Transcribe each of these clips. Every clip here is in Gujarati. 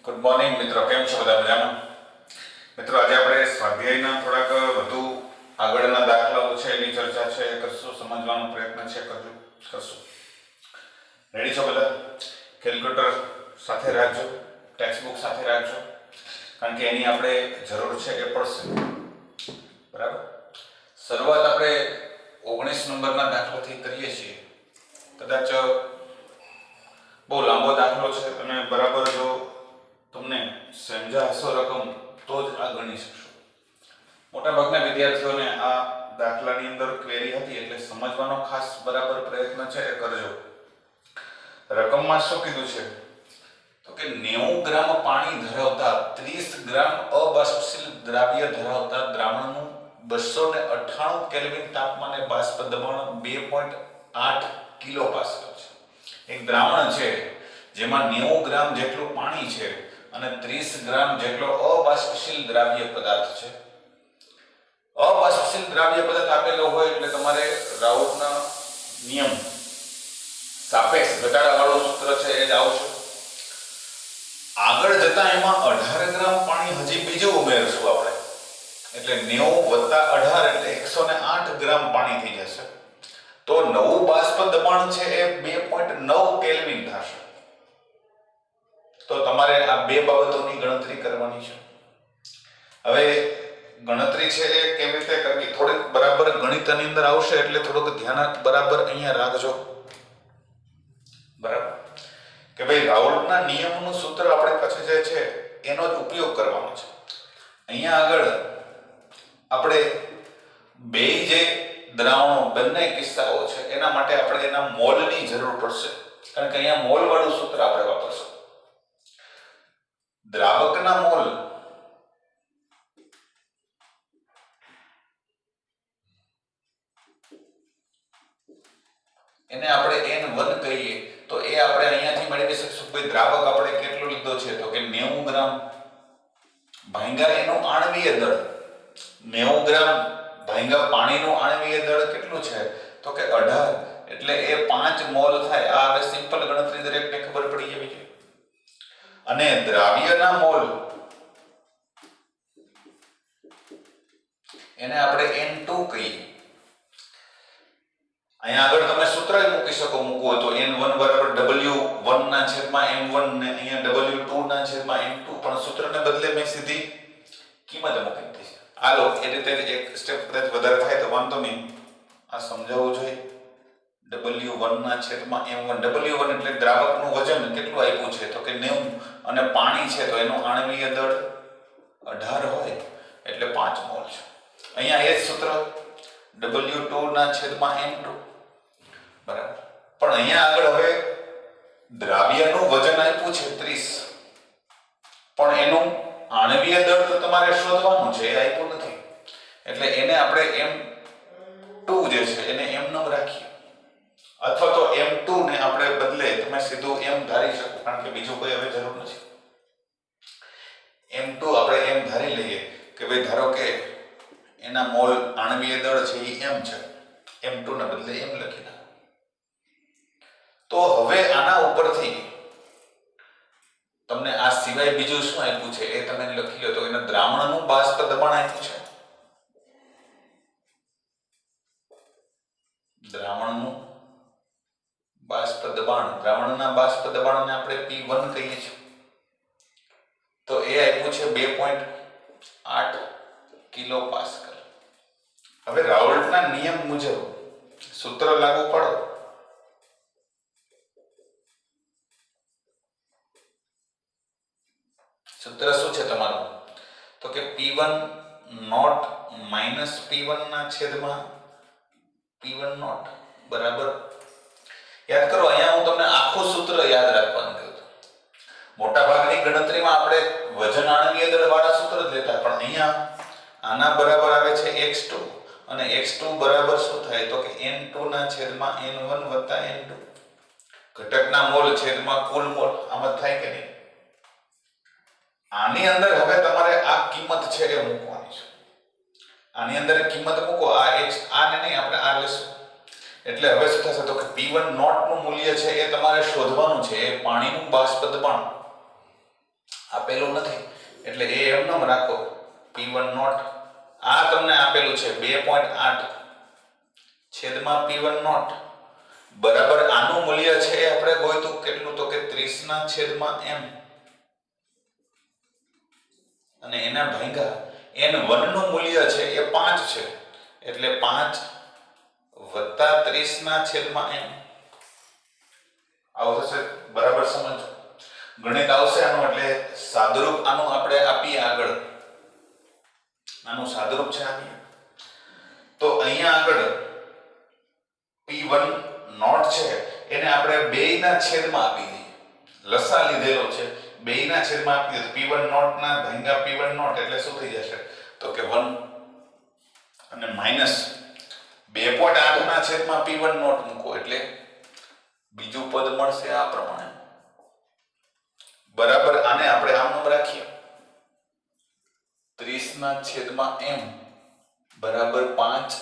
ગુડ મોર્નિંગ મિત્રો, કેમ છો બધા? મજામાં? મિત્રો, આજે આપણે સ્વાધ્યાયના થોડાક વધુ આગળના દાખલાઓ છે એની ચર્ચા છે કરશું, સમજવાનો પ્રયત્ન છે કરશું. રેડી છો બધા? કેલ્ક્યુલેટર સાથે રાખજો, ટેક્સ્ટ બુક સાથે રાખજો, કારણ કે એની આપણે જરૂર છે એ પડશે. બરાબર. શરૂઆત આપણે 19 નંબરના દાખલાથી કરીએ છીએ. કદાચ બહુ લાંબો દાખલો છે અને બરાબર જો તમને સમજા હશો રકમ તો જ આ ગણી શકશો. મોટાભાગના વિદ્યાર્થીઓને આ દાખલાની અંદર ક્વેરી હતી એટલે સમજવાનો ખાસ બરાબર પ્રયત્ન છે એ કરજો. રકમમાં શું કીધું છે તો કે 90 ગ્રામ પાણી ધરાવતા 30 ગ્રામ અબાષ્પશીલ દ્રાવ્ય ધરાવતા દ્રાવણનું 298 કેલ્વિન તાપમાને બાષ્પ દબાણ 2.8 કિલોપાસ્કલ છે. એક દ્રાવણ છે જેમાં 90 ગ્રામ જેટલું પાણી છે અને 30 ગ્રામ જેટલો અબાષ્પશીલ દ્રાવ્ય પદાર્થ છે. અબાષ્પશીલ દ્રાવ્ય પદાર્થ આપેલો હોય એટલે તમારે રાઉટના નિયમ સાપેક્ષ ઘટાડાવાળું સૂત્ર છે એ જ આવશે. આગળ જતા એમાં 18 ગ્રામ પાણી હજી બીજું ઉમેરશું આપણે, એટલે 90 + 18 એટલે 108 ગ્રામ પાણી થઈ જશે. તો નવું બાષ્પ દબાણ છે એ 2.9 કેલ્વિન થશે. તો તમારે આ બે બાબતોની ગણતરી કરવાની છે. હવે ગણતરી છે એ કેવી રીતે કરવી, થોડીક બરાબર ગણિતની અંદર આવશે એટલે થોડુંક ધ્યાન બરાબર અહીંયા રાખજો. બરાબર કે ભાઈ રાઉલ્ટના નિયમનું સૂત્ર આપણે પછી જે છે એનો જ ઉપયોગ કરવાનો છે. અહીંયા આગળ આપણે બે જે દ્રાવણો બંને કિસ્સાઓ છે એના માટે આપણે એના મોલની જરૂર પડશે, કારણ કે અહીંયા મોલ વાળું સૂત્ર આપણે વાપરશું. દ્રાવકના મોલ એને આપણે n1 કહીએ તો એ આપણે અહીંયાથી મેળવી શકશું. કોઈ દ્રાવક આપણે કેટલો લીધો છે તો કે 90 ગ્રામ ભાંગા એનું આણ્વીય દળ, 90 ગ્રામ ભાંગા પાણીનું આણ્વીય દળ કેટલું છે તો કે 18, એટલે એ 5 મોલ થાય. આ હવે સિમ્પલ ગણતરી દરેકને ખબર પડી જવી જોઈએ. અને દ્રાવ્યના મોલ એને આપણે n2 કહીએ. અહીંયા આગળ તમે સૂત્ર મૂકી શકો, મૂકવો તો n1 = w1/m1 ને અહીંયા w2/m2, પણ સૂત્રને બદલે મેં સીધી કિંમત મૂકી દીધી. હાલો એ રીતે એક સ્ટેપ કદાચ વધારે થાય તો વાંધો નહીં, આ સમજાવવું જોઈએ. w1/m1, w1 એટલે દ્રાવકનું વજન કેટલું આપ્યું છે તો કે 90 અને પાણી છે તો એનું આણ્વીય દળ 18 હોય એટલે 5 મોલ છે. અહીંયા એ જ સૂત્ર w2/m2. બરાબર. પણ અહીંયા આગળ હવે દ્રાવ્યનું વજન આપ્યું છે 30, પણ એનું આણ્વીય દળ તો તમારે શોધવાનું છે, એ આપ્યું નથી. એટલે એને આપણે m2 જે છે એને m રાખીએ, અથવા તો m2 ને આપણે બદલે તમે સીધું m ધારી શકો, કારણ કે બીજું કોઈ હવે જરૂર નથી. m2 આપણે m ધારી લઈએ કે ભાઈ ધારો કે એના મોલ આણ્વીય દળ છે એ m છે, m2 ને બદલે m લખી નાખો. તો હવે આના ઉપરથી તમને આ સિવાય બીજું શું આપ્યું છે એ તમે લખી લો. તો એના દ્રાવણનું બાષ્પ દબાણ આપ્યું છે, દ્રાવણનું બાષ્પ દબાણ, દ્રાવણના બાષ્પ દબાણને આપણે P1 કહીએ છીએ. તો એ આપ્યું છે 2.8 કિલોપાસ્કલ. હવે રાઉલ્ટના નિયમ મુજબ સૂત્ર લાગુ પાડો. સૂત્ર શું છે તમારું તો કે P1 નોટ માઈનસ P1 ના છેદમાં P1 નોટ બરાબર. યાદ કરો, અહીંયા હું તમને આખું સૂત્ર યાદ રાખવાનું કહ્યું હતું. મોટા ભાગની ગણતરીમાં આપણે વજન આણ્વીય દળ વાળા સૂત્ર જ લેતા, પણ અહીંયા આના બરાબર આવે છે x2, અને x2 બરાબર શું થાય તો કે n2/n1 + n2. ઘટકના મોલ છેદમાં કુલ મોલ, આમ જ થાય કે નહીં? આની અંદર હવે તમારે આ કિંમત છે એ મૂકવાની છે. આની અંદર કિંમત મૂકો, આ x આને નહીં આપણે આ લેશું. એટલે હવે શું થશે તો કે P1 નોટ નું મૂલ્ય છે એ તમારે શોધવાનું છે, એ પાણીનું બાષ્પ દબાણ. આપેલું નથી એટલે એ એમનેમ રાખો p1 નોટ. આ તમને આપેલું છે 2.8 છેદમાં p1 નોટ બરાબર આનું મૂલ્ય છે આપણે ગોઈતું કેટલું તો કે 30 ના છેદમાં m અને એના ભાગ્યા n1 નું મૂલ્ય છે એ 5 છે એટલે 5 વત્તા 30 ના છેદમાં m આવું થશે. બરાબર સમજો. ગણિત આવશે આનું એટલે સાદુરૂપ આનું આપણે આપીએ આગળ. આનું સાદુરૂપ છે આપીએ તો અહીંયા આગળ p1 નોટ છે એને આપણે 2 ના છેદમાં આપી દઈએ. લસા લીધેલો છે 2 ના છેદમાં આપી દઈએ. p1 નોટ ના ભાગ્યા p1 નોટ એટલે શું થઈ જશે તો કે 1 અને માઈનસ 2.8 ના છેદમાં p1 નોટ મૂકો એટલે બીજું પદ મળશે આ પ્રમાણે. બરાબર આને આપણે આમ રાખીએ 30 ના છેદમાં m બરાબર 5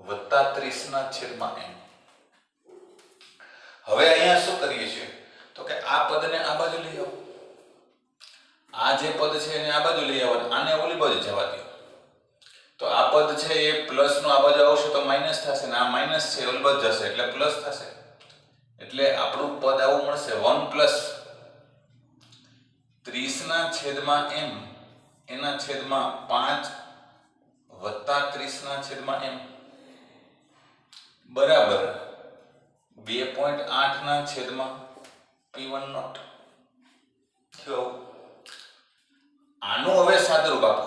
વત્તા 30 ના છેદમાં m. હવે અહીંયા શું કરીએ છીએ તો કે આ પદને આ બાજુ લઈ આવો. આ જે પદ છે એને આ બાજુ લઈ આવો આને ઓલી બાજુ જવા દો તો આ પદ છે એ પ્લસ નું આ બાજુ આવશે તો માઈનસ થશે ને આ માઈનસ છે ઓલી બાજુ જશે એટલે પ્લસ થશે એટલે આપણું પદ આવું મળશે 1 પ્લસ 30 ના છેદમાં m એના છેદમાં 5 વત્તા 30 ના છેદમાં m બરાબર 2.8 ના છેદમાં p1 નોટ. આનું હવે સાદુરૂપ આપો.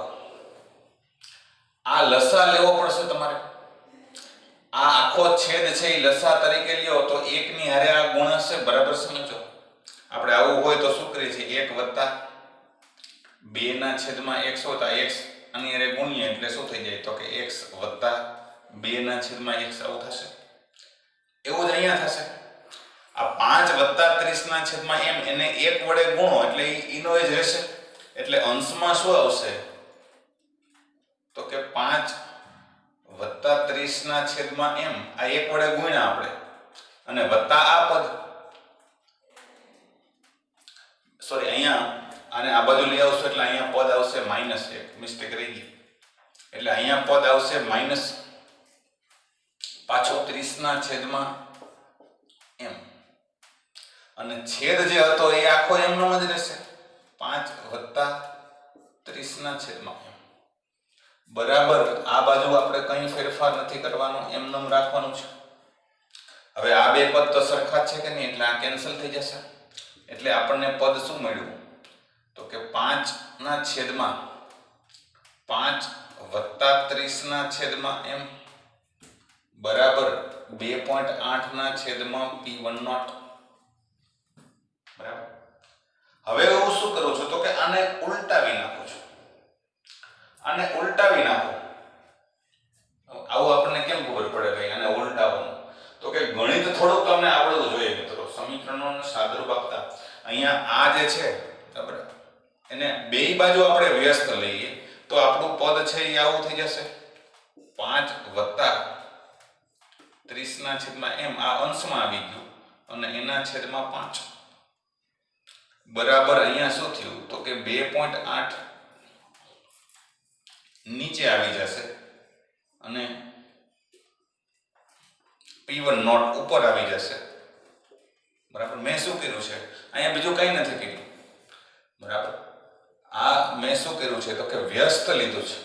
આ લસા લેવો પડશે તમારે. આ આખો છેદ છે એ લસા તરીકે લ્યો તો 1 ની હારે આ ગુણશે. બરાબર સમજો. આપણે આવું હોય તો શું કરીએ છીએ 1 વત્તા 2 ના છેદમાં x હોતા x આની હારે ગુણીએ એટલે શું થઈ જાય તો કે x વત્તા 2 ના છેદમાં x આવું થશે. એવું જ અહીંયા થશે. આ 5 વત્તા 30 ના છેદમાં m એને 1 વડે ગુણો એટલે ઈનો જ રહેશે એટલે અંશમાં શું આવશે તો કે 5 વત્તા 30 ના છેદમાં m આ 1 વડે ગુણ્યા આપણે અને વત્તા આ પદ સોરી અહીંયા આને આ બાજુ લઈ આવશો એટલે અહીંયા પદ આવશે માઈનસ 1 મિસ્ટેક રહી ગઈ એટલે અહીંયા પદ આવશે માઈનસ પાછો 30 ના છેદમાં m અને છેદ જે હતો એ આખો m નો જ રહેશે 5 વત્તા 30 ના છેદમાં m બરાબર. આ બાજુ આપણે કંઈ ફેરફાર નથી કરવાનો એમ નામ રાખવાનું છે. હવે આ બે પદ તો સરખા જ છે કે નહીં એટલે આ કેન્સલ થઈ જશે એટલે આપણને પદ શું મળ્યું તો કે 5 ના છેદમાં 5 વત્તા 30 ના છેદમાં m બરાબર 2.8 ના છેદમાં p1 નોટ. બરાબર. હવે હું શું કરું છું તો કે આને ઉલટાવી નાખું છું. આને ઉલટાવી નાખો. આવું આપણને કેમ ખબર પડે ભાઈ આને ઉલટાવવાનું તો કે ગણિત થોડુંક તમને આવડવું જોઈએ મિત્રો. સમીકરણોને સાદુરૂપ આપતા અહીંયા આ જે છે બરાબર એને બેય બાજુ આપણે વ્યસ્ત લઈએ તો આપણું પદ છે એ આવું થઈ જશે 5 વત્તા 30 ના છેદમાં m આ અંશમાં આવી ગયું અને એના છેદમાં 5 બરાબર અહીંયા શું થયું તો કે 2.8 નીચે આવી જશે અને p1 નોટ ઉપર આવી જશે. બરાબર. મેં શું કર્યું છે અહીંયા બીજું કંઈ નથી કર્યું. બરાબર. આ મેં શું કર્યું છે તો કે વ્યસ્ત લીધું છે.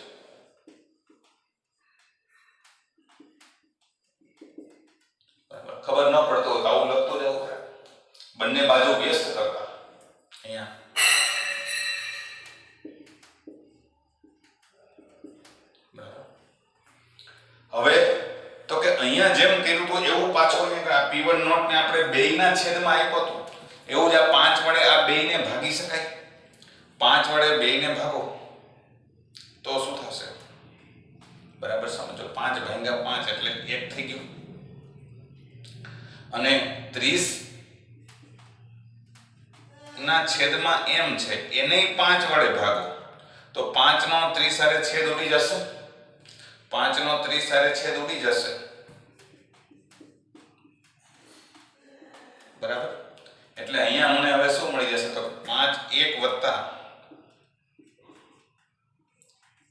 બરાબર. ખબર ન પડતો હોય આવું લખતું રહેવું બંને બાજુ વ્યસ્ત કરતા અહીંયા હવે તો કે અહીંયા જેમ કર્યું તો એવું પાછો p1 નોટ ને આપણે 2 ના છેદમાં આપ્યો હતો એવું જ આ 5 વડે આ 2 ને ભાગી શકાય. 5 વડે 2 ને ભાગો તો શું થશે બરાબર સમજો 5 ભાગ્યા 5 એટલે 1 થઈ ગયું અને 30 ના છેદમાં m છે એને 5 વડે ભાગો તો 5 નો 30 સાથે છેદ ઉડી જશે 5 નો 30 સાથે છેદ ઉડી જશે. બરાબર. એટલે અહીંયા મને હવે શું મળી જશે તો 5 1 વત્તા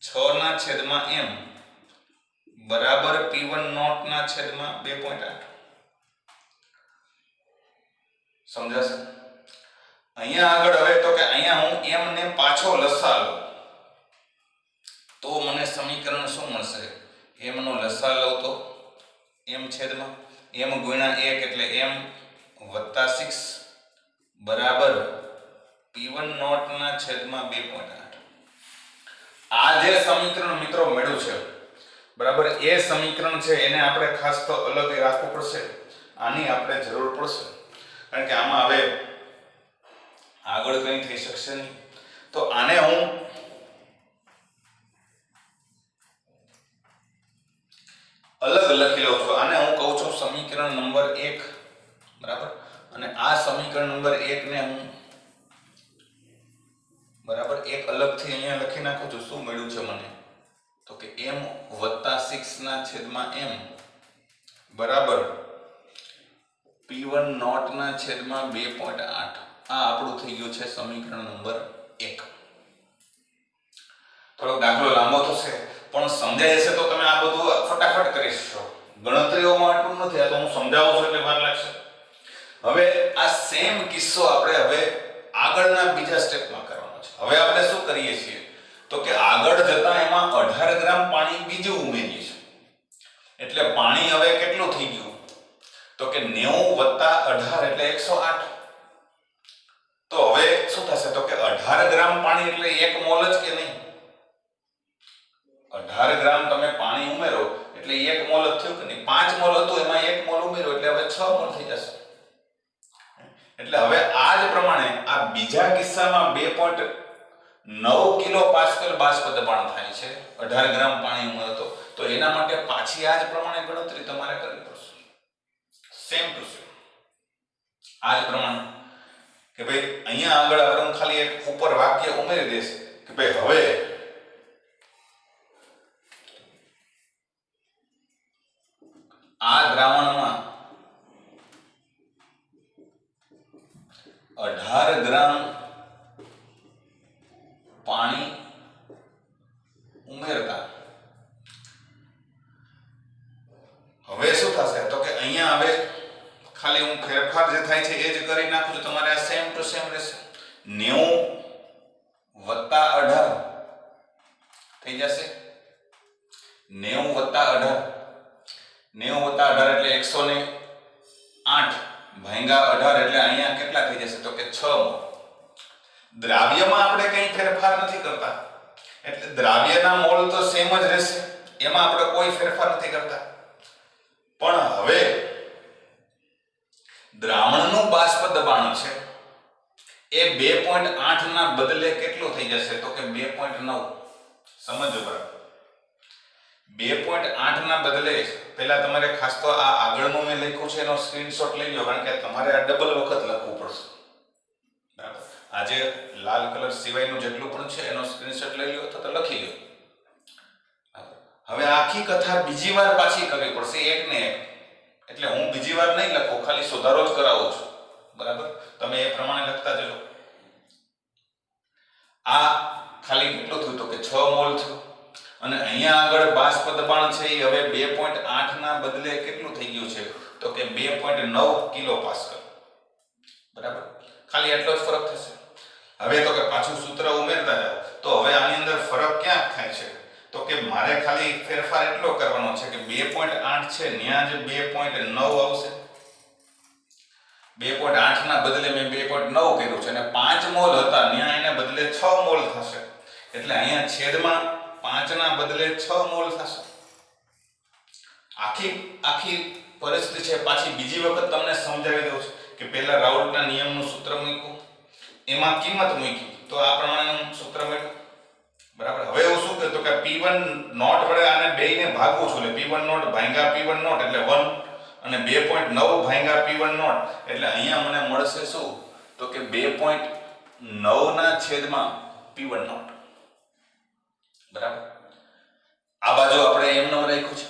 6/m બરાબર P1 નોટ ના છેદમાં 2.8 સમજાશે? અહીંયા આગળ હવે તો કે અહીંયા હું m ને પાછો લસા લઉં તો મને સમીકરણ શું મળશે? m નો લસા લઉં તો m છેદમાં m ગુણ્યા 1 એટલે m વત્તા 6 બરાબર P1 નોટ ના છેદમાં 2.8. આ જે સમીકરણ મિત્રો મળ્યું છે બરાબર એ સમીકરણ છે એને આપણે ખાસ તો અલગ રાખવું પડશે. આની આપણે જરૂર પડશે કારણ કે આમાં હવે આગળ કંઈ થઈ શકશે નહીં. તો આને હું અલગ લખી લઉં છું. આને હું કહું છું સમીકરણ નંબર 1 બરાબર. અને આ સમીકરણ નંબર 1 ને હું બરાબર એક અલગથી અહીંયા લખી નાખું છું. શું મળ્યું છે મને? તો કે m વત્તા 6 ના છેદમાં m બરાબર P1 નોટ ના છેદમાં 2.8. આ આપણું થઈ ગયું છે સમીકરણ નંબર 1. થોડો દાખલો લાંબો થશે પણ સમજાય હશે તો તમે આ બધું ફટાફટ કરી શકશો. ગણતરીઓમાં આટલું નથી, આ તો હું સમજાવું છું એટલે વાર લાગશે. હવે આ સેમ કિસ્સો આપણે હવે આગળના બીજા સ્ટેપમાં કરવાનો છે. હવે આપણે શું કરીએ છીએ તો કે આગળ જતા એમાં 18 ગ્રામ પાણી બીજું ઉમેરીએ છીએ. એટલે પાણી હવે કેટલું થઈ ગયું તો કે 90 + 18 એટલે 108. તો હવે શું થશે તો કે 18 ગ્રામ પાણી એટલે 1 મોલ જ કે નહીં? 18 ગ્રામ તમે પાણી ઉમેરો એટલે 1 મોલ જ થયું કે નહીં? 5 મોલ હતું એમાં 1 મોલ ઉમેરો એટલે હવે 6 મોલ થઈ જશે. એટલે હવે આ જ પ્રમાણે આ બીજા કિસ્સામાં 2.9 કિલો પાસ્કલ બાષ્પ દબાણ થાય છે 18 ગ્રામ પાણી ઉમેરો તો એના માટે પાછી આ જ પ્રમાણે ગણતરી તમારે કરવી પડશે. સેમ ટુ સેમ આ જ પ્રમાણે કે ભાઈ અહીંયા આગળ આપણે ખાલી એક ઉપર વાક્ય ઉમેરી દઈશ કે ભાઈ હવે આ દ્રાવણમાં 18 ગ્રામ પાણી ઉમેરતા હવે શું થશે તો કે અહીંયા હવે ખાલી હું ફેરફાર જે થાય છે એ જ કરી નાખું છું. તમારે આ સેમ ટુ સેમ રહેશે. 90 + 18 થઈ જશે. 90 + 18 90 + 18 એટલે 108 ભાગ્યા 18 એટલે અહીંયા કેટલા થઈ જશે તો કે 6 મોલ. દ્રાવ્યમાં આપણે કંઈ ફેરફાર નથી કરતા એટલે દ્રાવ્યના મોલ તો સેમ જ રહેશે, એમાં આપણે કોઈ ફેરફાર નથી કરતા. પણ હવે દ્રાવણનું બાષ્પ દબાણ છે એ 2.8 ના બદલે કેટલું થઈ જશે તો કે 2.9. સમજો બરાબર. 2.8 ના બદલે પહેલા તમારે ખાસ તો આ આગળનું મેં લખ્યું છે એનો સ્ક્રીનશોટ લઈ લો કારણ કે તમારે આ ડબલ વખત લખવું પડશે. બરાબર. આજે લાલ કલર સિવાયનું જેટલું પણ છે એનો સ્ક્રીનશોટ લઈ લો અથવા તો લખી લો. હવે આખી કથા બીજી વાર પાછી કરવી પડશે એક ને એક. એટલે હું બીજી વાર નહીં લખું, ખાલી સુધારો જ કરાવું છું. બરાબર. તમે એ પ્રમાણે લખતા જજો. આ ખાલી કેટલું થયું તો કે 6 મોલ થયું અને અહીંયા આગળ બાષ્પ દબાણ છે એ હવે 2.8 ના બદલે કેટલું થઈ ગયું છે તો કે 2.9 કિલો પાસ્કલ. બરાબર. ખાલી એટલો જ ફરક થશે. હવે તો કે પાછું સૂત્ર ઉમેરતા જાઓ તો હવે આની અંદર ફરક ક્યાં થાય છે તો કે મારે ખાલી ફેરફાર એટલો કરવાનો છે કે 2.8 છે ત્યાં જ 2.9 આવશે. 2.8 ના બદલે મેં 2.9 કર્યું છે અને 5 મોલ હતા ત્યાં એને બદલે 6 મોલ થશે. એટલે અહીંયા છેદમાં 5 ના બદલે 6 મોલ થશે. આખી પરિસ્થિતિ છે પાછી બીજી વખત તમને સમજાવી દઉં છું કે પહેલા રાઉલ્ટના નિયમનું સૂત્ર મૂક્યું, એમાં કિંમત મૂકી તો આ પ્રમાણેનું સૂત્ર મળ્યું. બરાબર. હવે હું શું કરું તો કે P1 નોટ વડે આને બેયને ભાગું છું એટલે P1 નોટ ભાગ્યા P1 નોટ એટલે 1 અને 2.9 ભાગ્યા P1 નોટ એટલે અહીંયા મને મળશે શું તો કે 2.9 ના છેદમાં P1 નોટ. બરાબર. આ બાજુ આપણે એમ નામ રાખ્યું છે.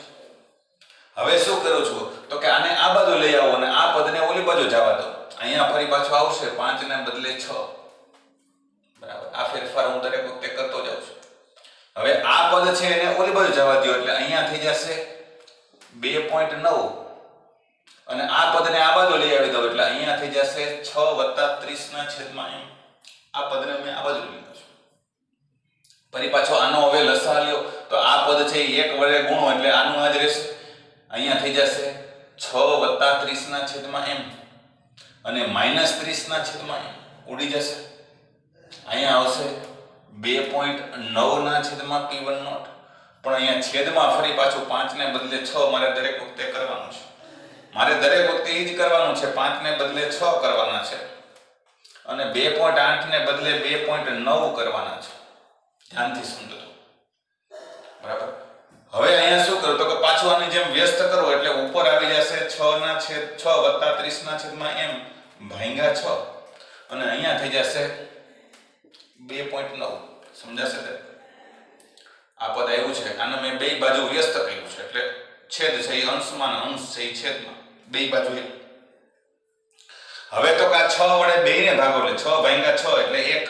હવે શું કરું છું તો કે આને આ બાજુ લઈ આવો અને આ પદને ઓલી બાજુ જવા દો. અહીંયા ફરી પાછું આવશે 5 ને બદલે 6. બરાબર, આ ફેરફાર હું દરેક વખતે કરતો જાઉં છું. હવે આ પદ છે એને ઓલી બાજુ જવા દો એટલે અહીંયા થઈ જશે 2.9 અને આ પદને આ બાજુ લઈ આવી દો એટલે અહીંયા થઈ જશે 6 + 30/m. આ પદને મેં આ બાજુ લઈ લીધું છે. ફરી પાછો આનો હવે લસા લ્યો તો આ પદ છે 1 વડે ગુણો એટલે આનું આ જ રહેશે. અહીંયા થઈ જશે 6 + 30/m અને -30/m ઉડી જશે. અહીંયા આવશે 2.9/P1 નોટ. પણ અહીંયા છેદમાં ફરી પાછું 5 ને બદલે 6 મારે દરેક વખતે કરવાનું છે. મારે દરેક વખતે એ જ કરવાનું છે. 5 ને બદલે 6 કરવાના છે અને 2.8 ને બદલે 2.9 કરવાના છે. ધ્યાનથી સમજો. બરાબર. હવે અહીંયા શું કરું તો કે પાછું આની જેમ વ્યસ્ત કરો એટલે ઉપર આવી જશે 6 + 30/m ભાગ્યા 6 અને અહીંયા થઈ જશે 2.9. સમજાશે તે? આ પદ આવ્યું છે આને મેં બે બાજુ વ્યસ્ત કર્યું છે એટલે છેદ છે એ અંશમાં અને અંશ છે એ છેદમાં બે બાજુ. હવે તો કે 6 વડે 2 ને ભાગો એટલે 6 ભાગ્યા 6 એટલે 1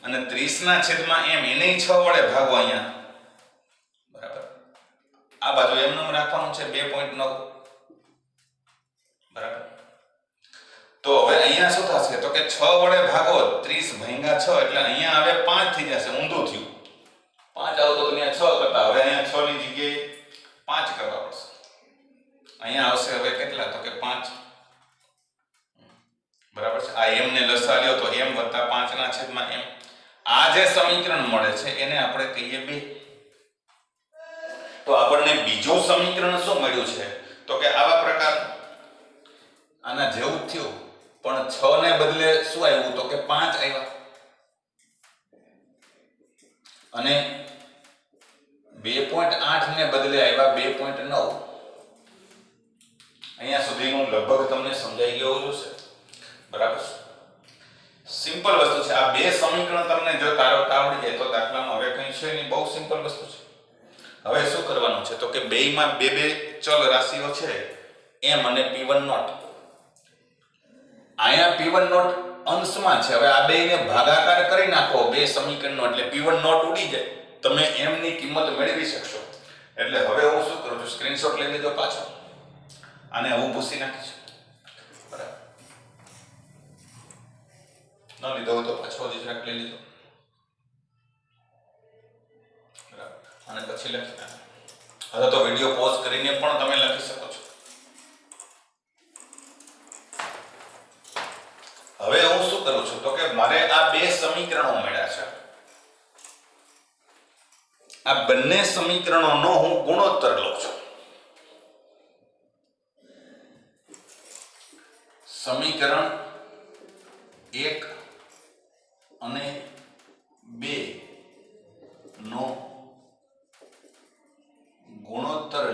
અને 30/m એને 6 વડે ભાગો અહીંયા. બરાબર. આ બાજુ એમનું રાખવાનું છે 2.9. બરાબર. તો હવે અહીંયા શું થશે તો કે 6 વડે ભાગો 30/6 એટલે અહીંયા હવે 5 થઈ જશે. ઊંધું થયું. 5 આવતો તો અહીંયા 6 કરતા હવે અહીંયા 6 ની જગ્યાએ 5 કરવા પડશે. અહીંયા આવશે હવે કેટલા તો કે 5. બરાબર છે. આ m ને લસા લ્યો તો m + 5/m. આ જે સમીકરણ મળે છે એને આપણે કહીએ 2. તો આપણને બીજું સમીકરણ શું મળ્યું છે તો કે આવા પ્રકાર આના જેવું થયું પણ 6 ને બદલે શું આવ્યું તો કે 5 આવ્યા અને 2.8 ને બદલે આવ્યા 2.9. અહીંયા સુધીનું લગભગ તમને સમજાઈ ગયું હશે. બરાબર. સિમ્પલ વસ્તુ છે. આ બે સમીકરણ તમને જો તારવતા આવડી જાય તો દાખલામાં હવે કંઈ છે નહીં. બહુ સિમ્પલ વસ્તુ છે. હવે શું કરવાનું છે તો કે બેયમાં બે ચલ રાશિઓ છે m અને P1 નોટ. અહીંયા P1 નોટ અંશમાં છે. હવે આ બેયને ભાગાકાર કરી નાખો બે સમીકરણનો એટલે P1 નોટ ઉડી જાય. તમે m ની કિંમત મેળવી શકશો. એટલે હવે હું શું કરું છું સ્ક્રીનશોટ લઈ લેજો પાછો. આને હું ભૂસી નાખીશ. બરાબર. ન લીધો હોય તો પાછો જરાક લઈ લીધો. બરાબર. અને પછી લખી નાખો. અથવા તો વિડિયો પોઝ કરીને પણ તમે લખી શકો છો. હવે હું શું કરું છું તો કે મારે આ બે સમીકરણો મળ્યા છે. આ બંને સમીકરણોનો હું ગુણોત્તર લઉં છું. સમીકરણ 1 અને 2 નો ગુણોત્તર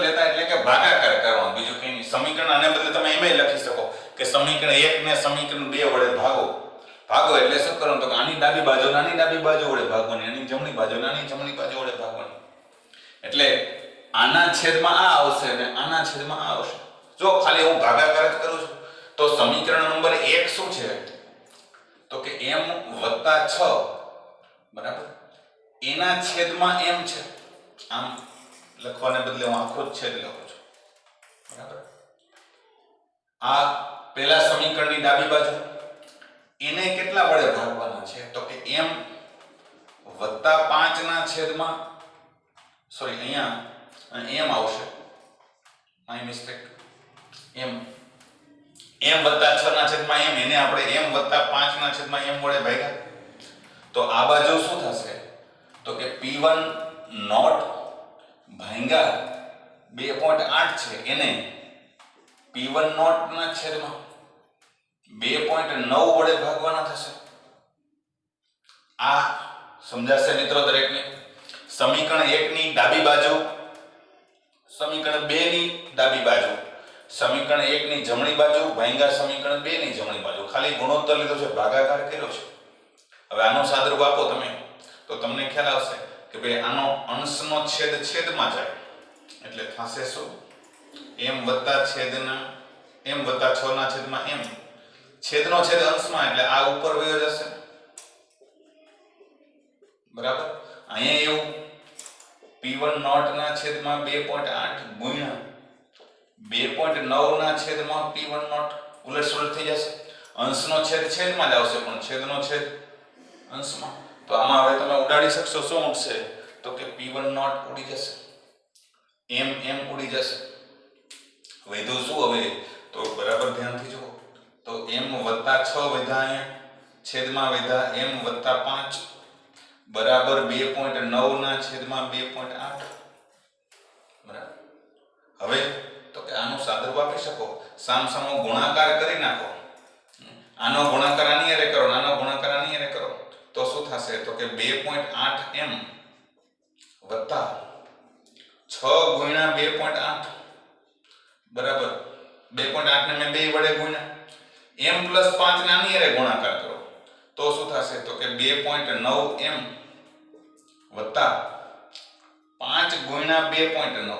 લેતા એટલે કે ભાગાકાર કરવાનો. બીજું કંઈ નહીં. સમીકરણ આને બદલે તમે એમ લખી શકો કે સમીકરણ 1 ને સમીકરણ 2 વડે ભાગો એટલે શું કરવાનું તો કે આની ડાબી બાજુ નાની ડાબી બાજુ વડે ભાગવાની, આની જમણી બાજુ નાની જમણી બાજુ વડે ભાગવાની. એટલે આના છેદમાં આ આવશે અને આના છેદમાં આ આવશે. જો ખાલી હું ભાગાકાર જ કરું છું તો સમીકરણ નંબર 1 શું છે તો કે m + 6 બરાબર એના છેદમાં m છે. આમ લખવાને બદલે હું આખો જ છેદ લખું છું. બરાબર. આ પહેલા સમીકરણની ડાબી બાજુ એને કેટલા વડે ભાગવાના છે તો કે m + 5 ના છેદમાં સોરી અહીંયા m આવશે. My mistake. m + 6 ના છેદમાં m એને આપણે m + 5 ના છેદમાં m વડે ભાગ્યા. તો આ બાજુ શું થશે તો કે P1 નોટ ભાગ્યા 2.8 છે એને P1 નોટ ના છેદમાં 2.9 વડે ભાગવાના થશે. આ સમજાશે મિત્રો દરેકને? સમીકરણ 1 ની ડાબી બાજુ, સમીકરણ 2 ની ડાબી બાજુ, સમીકરણ 1 ની જમણી બાજુ ભાગ્યા સમીકરણ 2 ની જમણી બાજુ. ખાલી ગુણોત્તર લીધો છે, ભાગાકાર કર્યો છે. હવે આનો સાદરૂપ આપો તમે તો તમને ખ્યાલ આવશે કે ભાઈ આનો અંશનો છેદ છેદમાં જાય એટલે થશે શું m + 6 ના છેદમાં m. છેદનો છેદ અંશમાં એટલે આ ઉપર વયો જશે બરાબર. અહીંયા એવું P1 નોટ ના છેદમાં 2.8 ગુણ્યા 2.9 ના છેદમાં P1 નોટ ઉલટ થઈ જશે. અંશનો છેદ છેદમાં જ આવશે પણ છેદનો છેદ અંશમાં. તો આમાં હવે તમે ઉડાડી શકશો. શું ઉડશે? તો કે P1 નોટ ઉડી જશે, m ઉડી જશે. વધ્યું શું હવે? તો બરાબર ધ્યાનથી જુઓ. તો m + 6 વધ્યા, અહીંયા છેદમાં વધ્યા m + 5 બરાબર 2.9 ના છેદમાં 2.8. બરાબર. હવે તો કે આનું સાદુરૂપ આપી શકો. સામસામો ગુણાકાર કરી નાખો. આનો ગુણાકાર આની હારે કરો, આનો ગુણાકાર આની હારે કરો તો શું થશે? તો કે 2.8m વત્તા 6 ગુણ્યા 2.8 બરાબર 2.8 ને મેં 2 વડે ગુણ્યા m + 5 ને આની હારે ગુણાકાર કરો તો શું થશે? તો કે 2.9m વત્તા 5 ગુણ્યા 2.9.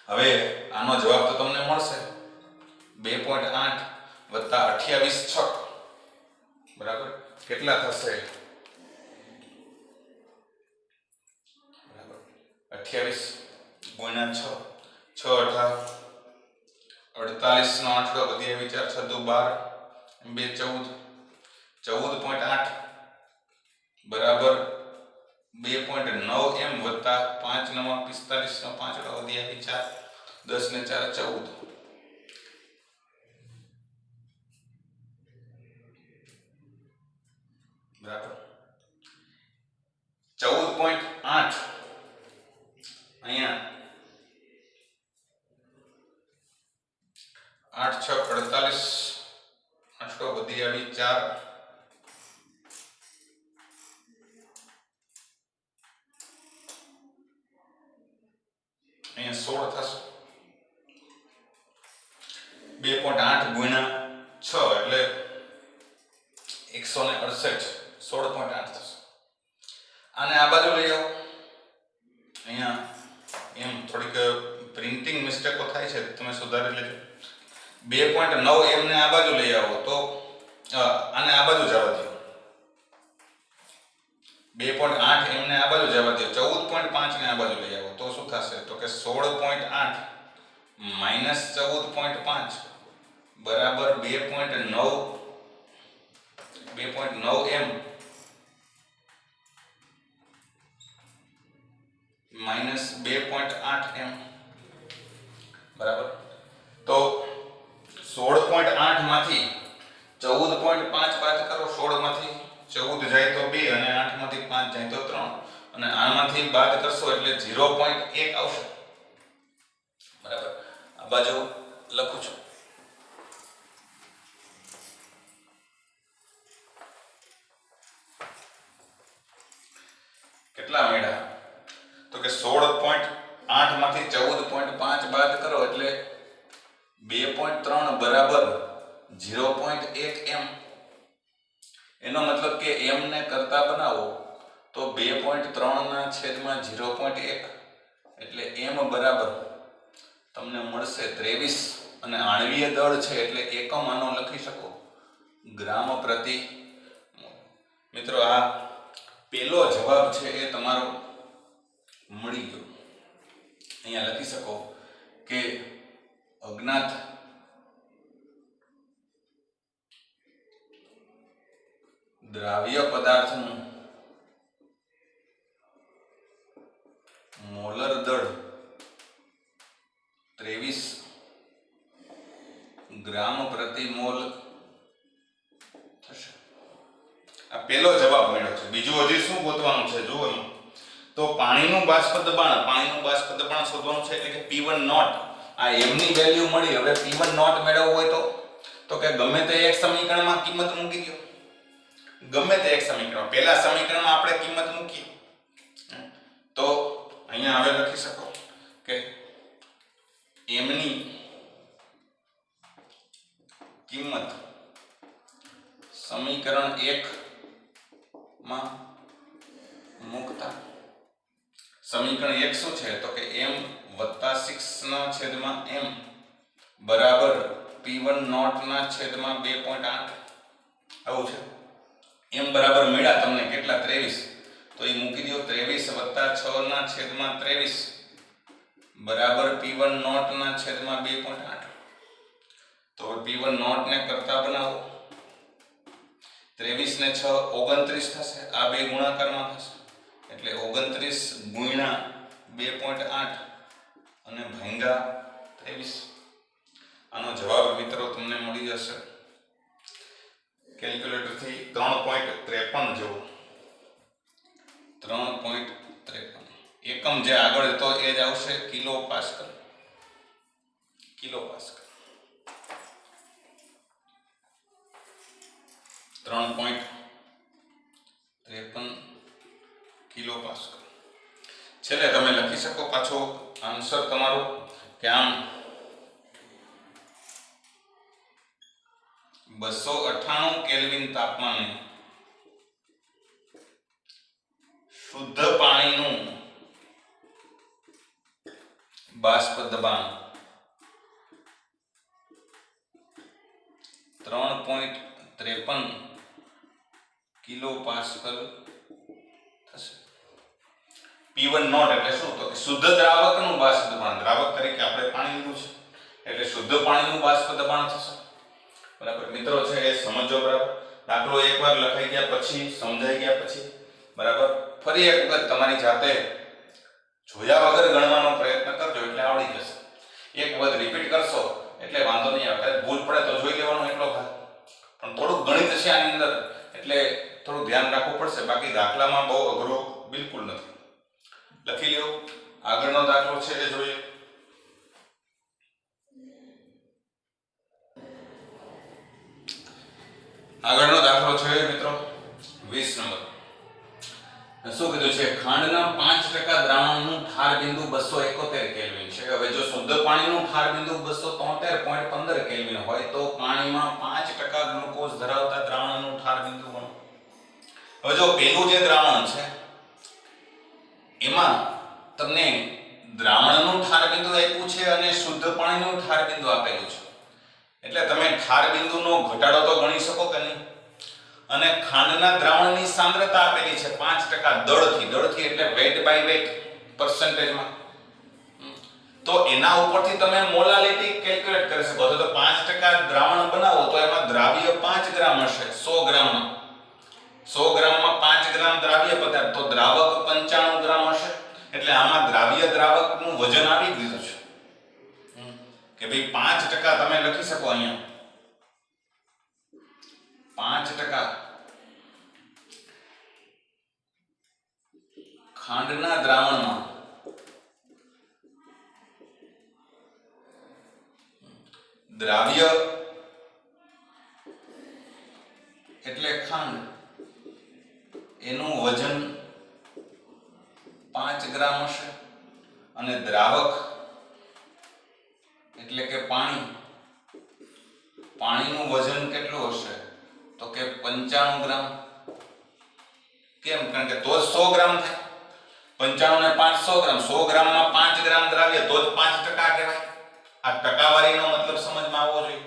હવે આનો જવાબ તો તમને મળશે 2.8 વત્તા 28 છક બરાબર કેટલા થશે? બરાબર 28 ગુણ્યા 6 6 અઠા 48 નો આંકડો વધી આવી 4 6 12 2 14 14.8 બરાબર 2.9m વત્તા 5 9 45 નો 5 વધી આવી 4 10 ને 4 14 બરાબર 14.8 અહીંયા 8 6 48 આંકડો વધી આવી 4 અહીંયા 16 થશે 2.8 ગુણ્યા 6 એટલે 168 16.8 થશે. આને આ બાજુ લઈ આવો. અહીંયા એમ થોડીક પ્રિન્ટિંગ મિસ્ટેકો થાય છે, તમે સુધારી લેજો. 2.9m ને આ બાજુ લઈ આવો તો આને આ બાજુ જવા દો. 2.8m ને આ બાજુ જવા દો. 14.5 ને આ બાજુ લઈ આવો તો શું થશે? તો કે 16.8 માઈનસ 14.5 બરાબર 2.9m માઈનસ 2.8m બરાબર. તો 16.8 માંથી 14.5 બાદ કરો. 16 માંથી 14 જાય તો 2 અને 8 માંથી 5 જાય તો 3 અને આમાંથી બાદ કરશો એટલે 0.1 આવશે. બરાબર. આ બાજુ લખું છું. કેટલા મળ્યા? તો કે 16.8 માંથી 14.5 બાદ કરો એટલે 2.3 બરાબર 0.1m. એનો મતલબ કે m ને કરતા બનાવો તો 2.3 ના છેદમાં 0.1 એટલે m બરાબર તમને મળશે 23 અને આણ્વીય દળ છે એટલે એકમ આનો લખી શકો ગ્રામ પ્રતિ મોલ. મિત્રો આ પહેલો જવાબ છે એ તમારો મળી ગયો. અહીંયા લખી શકો કે અજ્ઞાત દ્રાવ્ય પદાર્થનું મોલર દળ 23 ગ્રામ પ્રતિ મોલ થશે. આ પહેલો જવાબ મળ્યો છે. બીજું હજી શું ગોતવાનું છે જુઓ. તો પાણીનું બાષ્પ દબાણ શોધવાનું છે એટલે કે P1 નોટ. આ m ની વેલ્યુ મળી. હવે P1 નોટ મેળવવું હોય તો કે ગમે તે એક સમીકરણમાં કિંમત મૂકી દો. ગમે તે એક સમીકરણ, પહેલા સમીકરણમાં આપણે કિંમત મૂકીએ તો અહીંયા હવે લખી શકો કે m ની કિંમત સમીકરણ 1 માં મૂકતા સમીકરણ 1 શું છે? તો કે m + 6 ના છેદમાં m બરાબર P1 નોટ ના છેદમાં 2.8 આવું છે. એમ બરાબર મળ્યા તમને કેટલા 23, તો એ મૂકી દો 23 + 6/23 બરાબર P1 નોટના છેદમાં 2.8. તો P1 નોટને કરતા બનાવો. 23 ને 6 29 થશે, આ બે ગુણાકારમાં થશે એટલે 29 ગુણ્યા 2.8 અને ભાંગ્યા 23. આનો જવાબ મિત્રો તમને મળી જશે કેલ્ક્યુલેટરથી 3.53 જેવો. 3.53 એકમ જે આગળ હતો એ જ આવશે કિલો પાસ્કલ. 3.53 kilo pascal. છેલ્લે તમે લખી શકો પાછો આન્સર તમારો કે આમ 298 કેલ્વિન તાપમાને શુદ્ધ પાણીનું બાષ્પ દબાણ 3.53 કિલો પાસ્કલ થશે. P1 નોટ એટલે શું? તો કે શુદ્ધ દ્રાવકનું બાષ્પ દબાણ. દ્રાવક તરીકે આપણે પાણી લીધું છે એટલે શુદ્ધ પાણીનું બાષ્પ દબાણ થશે. બરાબર મિત્રો છે એ સમજો. બરાબર દાખલો એકવાર લખાઈ ગયા પછી, સમજાઈ ગયા પછી બરાબર ફરી એક વખત તમારી જાતે જોયા વગર ગણવાનો પ્રયત્ન કરજો એટલે આવડી જશે. એક વખત રિપીટ કરશો એટલે વાંધો નહીં આવે. ભૂલ પડે તો જોઈ લેવાનો એટલો ભાગ, પણ થોડુંક ગણિત છે આની અંદર એટલે થોડું ધ્યાન રાખવું પડશે. બાકી દાખલામાં બહુ અઘરો બિલકુલ નથી. લખી લ્યો. આગળનો દાખલો છે એ જોઈએ. આગળનો દાખલો છે મિત્રો 20 નંબર. શું કીધું છે? ખાંડના 5% દ્રાવણનું ઠાર બિંદુ 271 કેલ્વિન છે. હવે જો શુદ્ધ પાણીનું ઠાર બિંદુ 273.15 કેલ્વિન હોય તો પાણીમાં 5% ગ્લુકોઝ ધરાવતા દ્રાવણનું ઠાર બિંદુ ગણો. હવે જો પેલું જે દ્રાવણ છે એમાં તમને દ્રાવણનું ઠાર બિંદુ આપ્યું છે અને શુદ્ધ પાણીનું ઠાર બિંદુ આપેલું છે. એટલે તમે ઠાર બિંદુનો ઘટાડો તો ગણી શકો કે નહીં? અને ખાંડના દ્રાવણની સાંદ્રતા આપેલી છે 5% દળથી એટલે વેટ બાય વેટ પર્સન્ટેજમાં. તો એના ઉપરથી તમે મોલાલિટી કેલ્ક્યુલેટ કરી શકો છો. તો 5% દ્રાવણ બનાવો તો એમાં દ્રાવ્ય 5 ગ્રામ હશે 100 ગ્રામમાં. 100 ગ્રામમાં 5 ગ્રામ દ્રાવ્ય પદાર્થ તો દ્રાવક 95 ગ્રામ હશે. એટલે આમાં દ્રાવ્ય દ્રાવકનું વજન આવી ગયું છે કે ભાઈ 5% તમે લખી શકો અહીંયા 5% ખાંડના દ્રાવણમાં દ્રાવ્ય એટલે ખાંડ એનું વજન 5 ગ્રામ હશે અને દ્રાવક એટલે કે પાણીનું વજન કેટલું હશે? તો કે 95 ગ્રામ. કેમ? કારણ કે તો જ 100 ગ્રામ થાય. 95 ને 500 ગ્રામ. 100 ગ્રામમાં 5 ગ્રામ દ્રાવ્ય તો જ 5% કહેવાય. આ ટકાવારીનો મતલબ સમજમાં આવવો જોઈએ.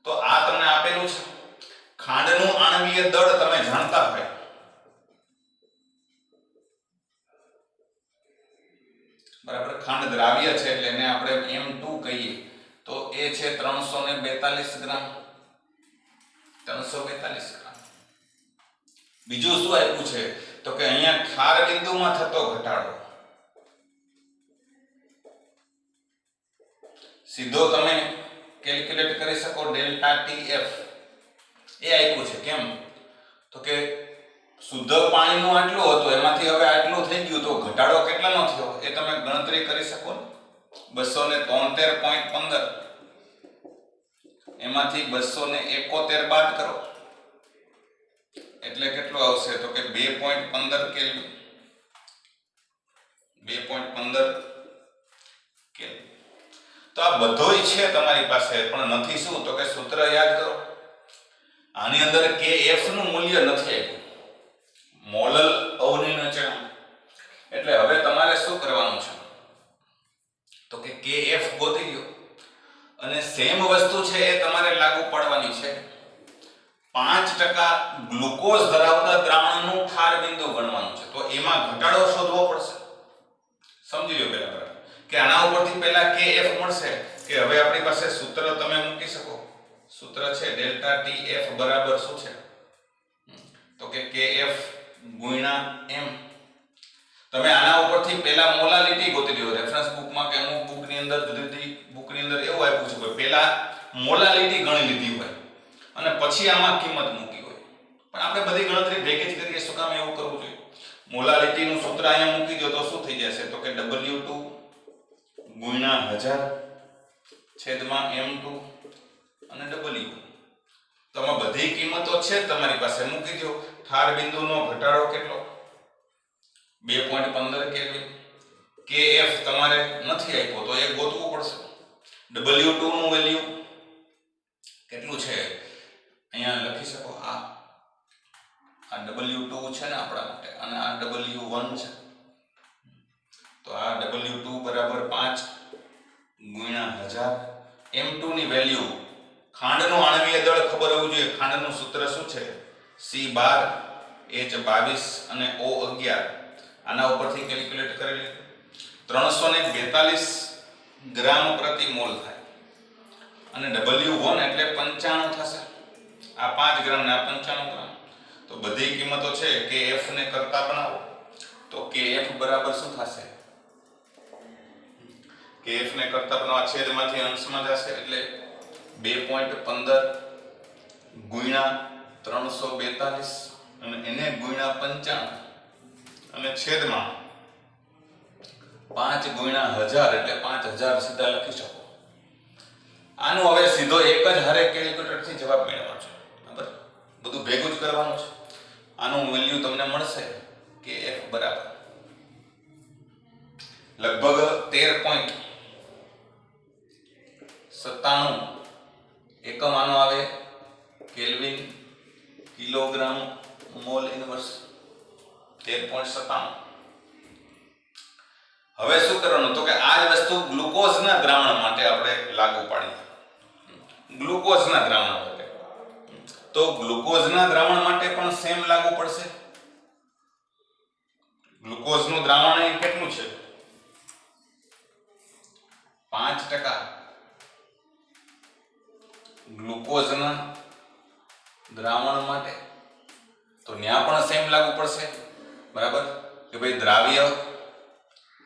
તો આ તમને આપેલું છે. ખાંડનું આણ્વીય દળ તમે જાણતા હોય. બરાબર ખાંડ દ્રાવ્ય છે એટલે એને આપણે M2 કહીએ તો એ છે 342 ગ્રામ. 342 ગ્રામ. બીજું શું આપ્યું છે? તો કે અહીંયા ઠાર બિંદુમાં થતો ઘટાડો. સીધો તમે કેલ્ક્યુલેટ કરી શકો ડેલ્ટા TF એ આપ્યું છે. કેમ? તો કે શુદ્ધ પાણીનું આટલું હતું એમાંથી હવે આટલું થઈ ગયું તો ઘટાડો કેટલાનો થયો એ તમે ગણતરી કરી શકો. 273.15 એમાંથી 271 બાદ કરો એટલે કેટલું આવશે? તો કે 2.15 કેલ્વિન. 2.15 કેલ્વિન. તો આ બધોય છે તમારી પાસે પણ નથી શું? તો કે સૂત્ર યાદ કરો. આની અંદર KF નું મૂલ્ય નથી આપ્યું. મોલલ અવનિર્ણચરણ. એટલે હવે તમારે શું કરવાનું છે? તો કે KF ગોતી લો અને સેમ વસ્તુ છે એ તમારે લાગુ પાડવાની છે. 5% ગ્લુકોઝ ધરાવતા દ્રાવણનું ઠાર બિંદુ ગણવાનું છે. તો એમાં ઘટાડો શોધવો પડશે. સમજી લો પહેલા બરાબર કે આના ઉપરથી પહેલા kf મળશે કે હવે આપણી પાસે સૂત્ર તમે મૂકી શકો. સૂત્ર છે ડેલ્ટા tf બરાબર શું છે તો કે kf ગુણ્યા m. તમે આના ઉપરથી પહેલા મોલાલિટી ગોતી લ્યો. રેફરન્સ બુકમાં કે અમુક બુકની અંદર જુદી બુકની અંદર એવું આપ્યું છે કે પહેલા મોલાલિટી ગણી લીધી હોય અને પછી આમાં કિંમત મૂકી હોય. પણ આપણે બધી ગણતરી ભેગી જ કરીએ. શું કામ એવું કરવું જોઈએ? મોલાલિટીનું સૂત્ર અહીંયા મૂકી દો તો શું થઈ જશે તો કે W2 ગુણ્યા 1000 છેદમાં M2 અને W. તમે બધી કિંમતો છે તમારી પાસે મૂકી દો. ઠાર બિંદુનો ઘટાડો કેટલો 2.15 કેલ્વિન. kf તમારે નથી આપ્યો તો એ ગોતવું પડશે. W2 નું વેલ્યુ કેટલું છે અહીંયા લખી શકો. આ W2 છે ને આપણા માટે અને આ W1 છે. તો આ W2 બરાબર 5 ગુણ્યા 1000. M2 ની વેલ્યુ ખાંડનું આણ્વીય દળ ખબર હોવું જોઈએ. ખાંડનું સૂત્ર શું છે C12H22 અને O11. આના ઉપરથી કેલ્ક્યુલેટ કરી લો. 342 ગ્રામ પ્રતિ મોલ થાય અને W1 એટલે 95 થશે. આ 5 ગ્રામ ને આ 95 ગ્રામ. તો બધી કિંમતો છે kf ને કરતા બનાવો તો kf બરાબર શું થશે? kf ને કરતા બનાવવા છેદમાંથી અંશમાં જશે એટલે 2.15 ગુણ્યા 342 અને એને ગુણ્યા 95 અને છેદમાં 5 ગુણ્યા 1000 એટલે 5000 સીધા લખી શકો. આનું હવે સીધો એક જ હારે કેલ્ક્યુલેટર થી જવાબ મેળવવાનો છે. બરાબર બધું ભેગું જ કરવાનું છે. આનું વેલ્યુ તમને મળશે kf બરાબર લગભગ 13.97 એકમ આનો આવે કેલ્વિન કિલોગ્રામ મોલ ઇન્વર્સ 13.97. હવે શું કરવાનું તો કે આ જ વસ્તુ ગ્લુકોઝના દ્રાવણ માટે આપણે લાગુ પાડીએ. ગ્લુકોઝના દ્રાવણ માટે તો ગ્લુકોઝના દ્રાવણ માટે પણ સેમ લાગુ પડશે. ગ્લુકોઝનું દ્રાવણ અહીં કેટલું છે 5% ગ્લુકોઝના દ્રાવણ માટે તો ત્યાં પણ સેમ લાગુ પડશે. બરાબર કે ભાઈ દ્રાવ્ય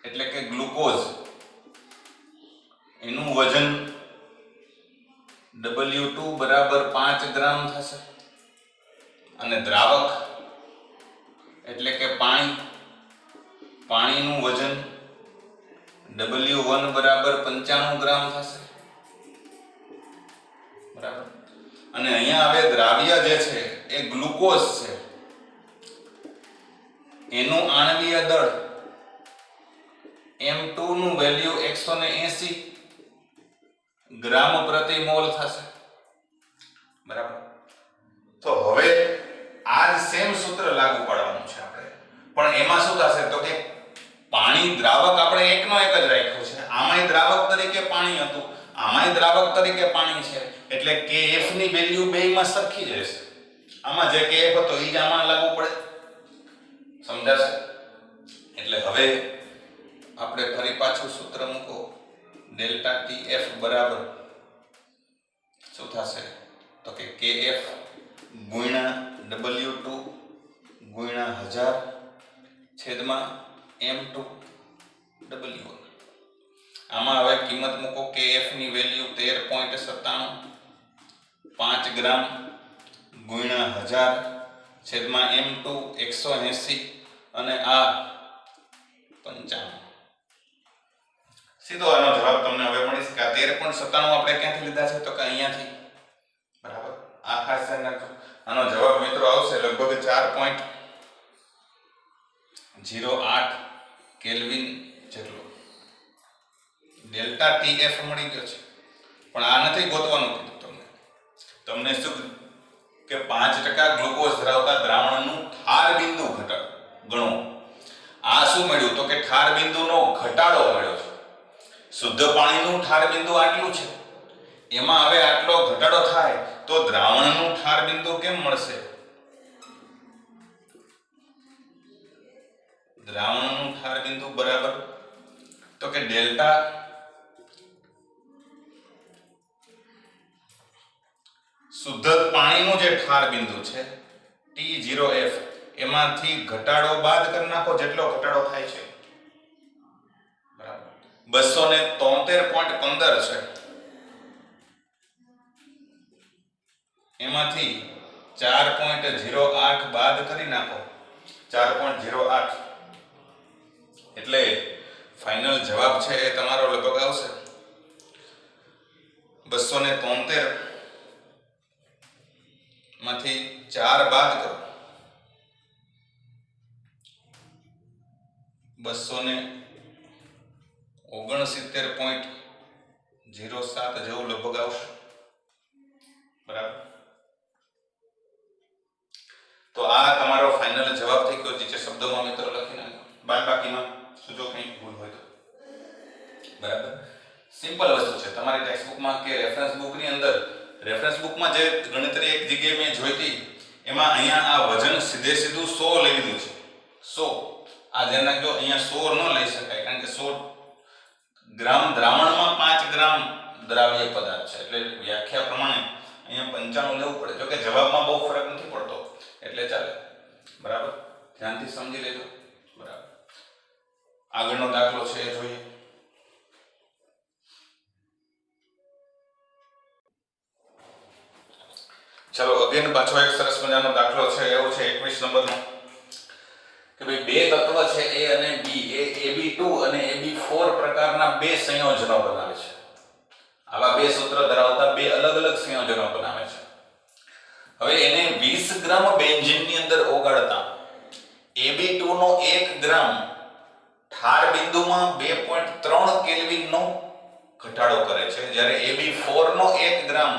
એટલે કે ગ્લુકોઝ એનું વજન W2 બરાબર 5 ગ્રામ થશે અને દ્રાવક એટલે કે પાણીનું વજન W1 બરાબર 95 ગ્રામ થશે. બરાબર અને અહીંયા હવે દ્રાવ્ય જે છે એ ગ્લુકોઝ છે. એનું આણ્વીય દળ M2 નું વેલ્યુ 180 ગ્રામ પ્રતિ મોલ થશે. બરાબર તો હવે આ સેમ સૂત્ર લાગુ પાડવાનું છે આપણે. પણ એમાં શું થશે તો કે પાણી દ્રાવક આપણે એકનો એક જ રાખ્યો છે. આમાંય દ્રાવક તરીકે પાણી હતું, આમાંય દ્રાવક તરીકે પાણી છે એટલે kf ની વેલ્યુ બેયમાં સરખી જ રહેશે. આમાં જે kf હતો એ જ આમાં લાગુ પડે. સમજાશે? એટલે હવે આપણે ફરી પાછું સૂત્ર મૂકો. ડેલ્ટા tf બરાબર શું થશે તો કે kf ગુણ્યા W2 ગુણ્યા 1000 છેદમાં M2 W1. આમાં હવે કિંમત મૂકો. kf ની વેલ્યુ 13.97 5 ગ્રામ ગુણ્યા 1000 છેદમાં M2 180 અને આ 55. સીધો આનો જવાબ તમને હવે મળી શકે. આ 13.97 આપણે ક્યાંથી લીધા છે તો કે અહીંયાથી. બરાબર આ ખાસ ધ્યાન રાખજો. આનો જવાબ મિત્રો આવશે લગભગ 4.08 કેલ્વિન જેટલો. ડેલ્ટા tf મળી ગયો છે પણ આ નથી ગોતવાનું કીધું તમને શું કે 5% ગ્લુકોઝ ધરાવતા દ્રાવણનું ઠાર બિંદુ ગણો. આ શું મળ્યું તો કે ઠાર બિંદુનો ઘટાડો મળ્યો છે. શુદ્ધ પાણીનું ઠાર બિંદુ આટલું છે, એમાં હવે આટલો ઘટાડો થાય તો દ્રાવણનું ઠાર બિંદુ કેમ મળશે? દ્રાવણનું ઠાર બિંદુ બરાબર તો કે ડેલ્ટા શુદ્ધ પાણીનું જે ઠાર બિંદુ છે T0F એમાંથી ઘટાડો બાદ કરી નાખો જેટલો ઘટાડો થાય છે બરાબર 273.15 છે એમાંથી 4.08 બાદ કરી નાખો 4.08 એટલે ફાઇનલ જવાબ છે એ તમારો લગભગ આવશે 273 માંથી 4 બાદ કરો 269.07 જેવું લગભગ આવશે બરાબર તો આ તમારો ફાઇનલ જવાબ થઈ ગયો નીચે શબ્દોમાં મિત્રો લખી નાખો બાદબાકીમાં જો કંઈ ભૂલ હોય તો બરાબર સિમ્પલ વસ્તુ છે તમારી ટેક્સ્ટ બુકમાં કે રેફરન્સ બુકની અંદર રેફરન્સ બુકમાં જે ગણતરી એક જગ્યાએ મેં જોઈતી એમાં અહીંયા આ વજન સીધે સીધું 100 લઈ લીધું છે 100 આ ધ્યાન રાખજો અહીંયા 100 ન લઈ શકાય કારણ કે 100 ગ્રામ દ્રાવણમાં 5 ગ્રામ દ્રાવ્ય પદાર્થ છે એટલે વ્યાખ્યા પ્રમાણે અહીંયા 95 લેવું પડે જો કે જવાબમાં બહુ ફરક નથી પડતો એટલે ચાલે બરાબર ધ્યાનથી સમજી લેજો બરાબર આગળનો દાખલો છે એ જોઈએ ચલો અગેન પાછો એક સરસ મજાનો દાખલો છે એવો છે 21 નંબરનો કે ભાઈ બે તત્વ છે A અને B એ AB2 અને AB4 પ્રકારના બે સંયોજનો બનાવે છે આવા બે સૂત્ર ધરાવતા બે અલગ અલગ સંયોજનો બનાવે છે હવે એને 20 ગ્રામ બેન્ઝીનની અંદર ઓગાળતા AB2 નો 1 ગ્રામ ઠાર બિંદુમાં 2.3 કેલ્વિન નો ઘટાડો કરે છે જ્યારે AB4 નો 1 ગ્રામ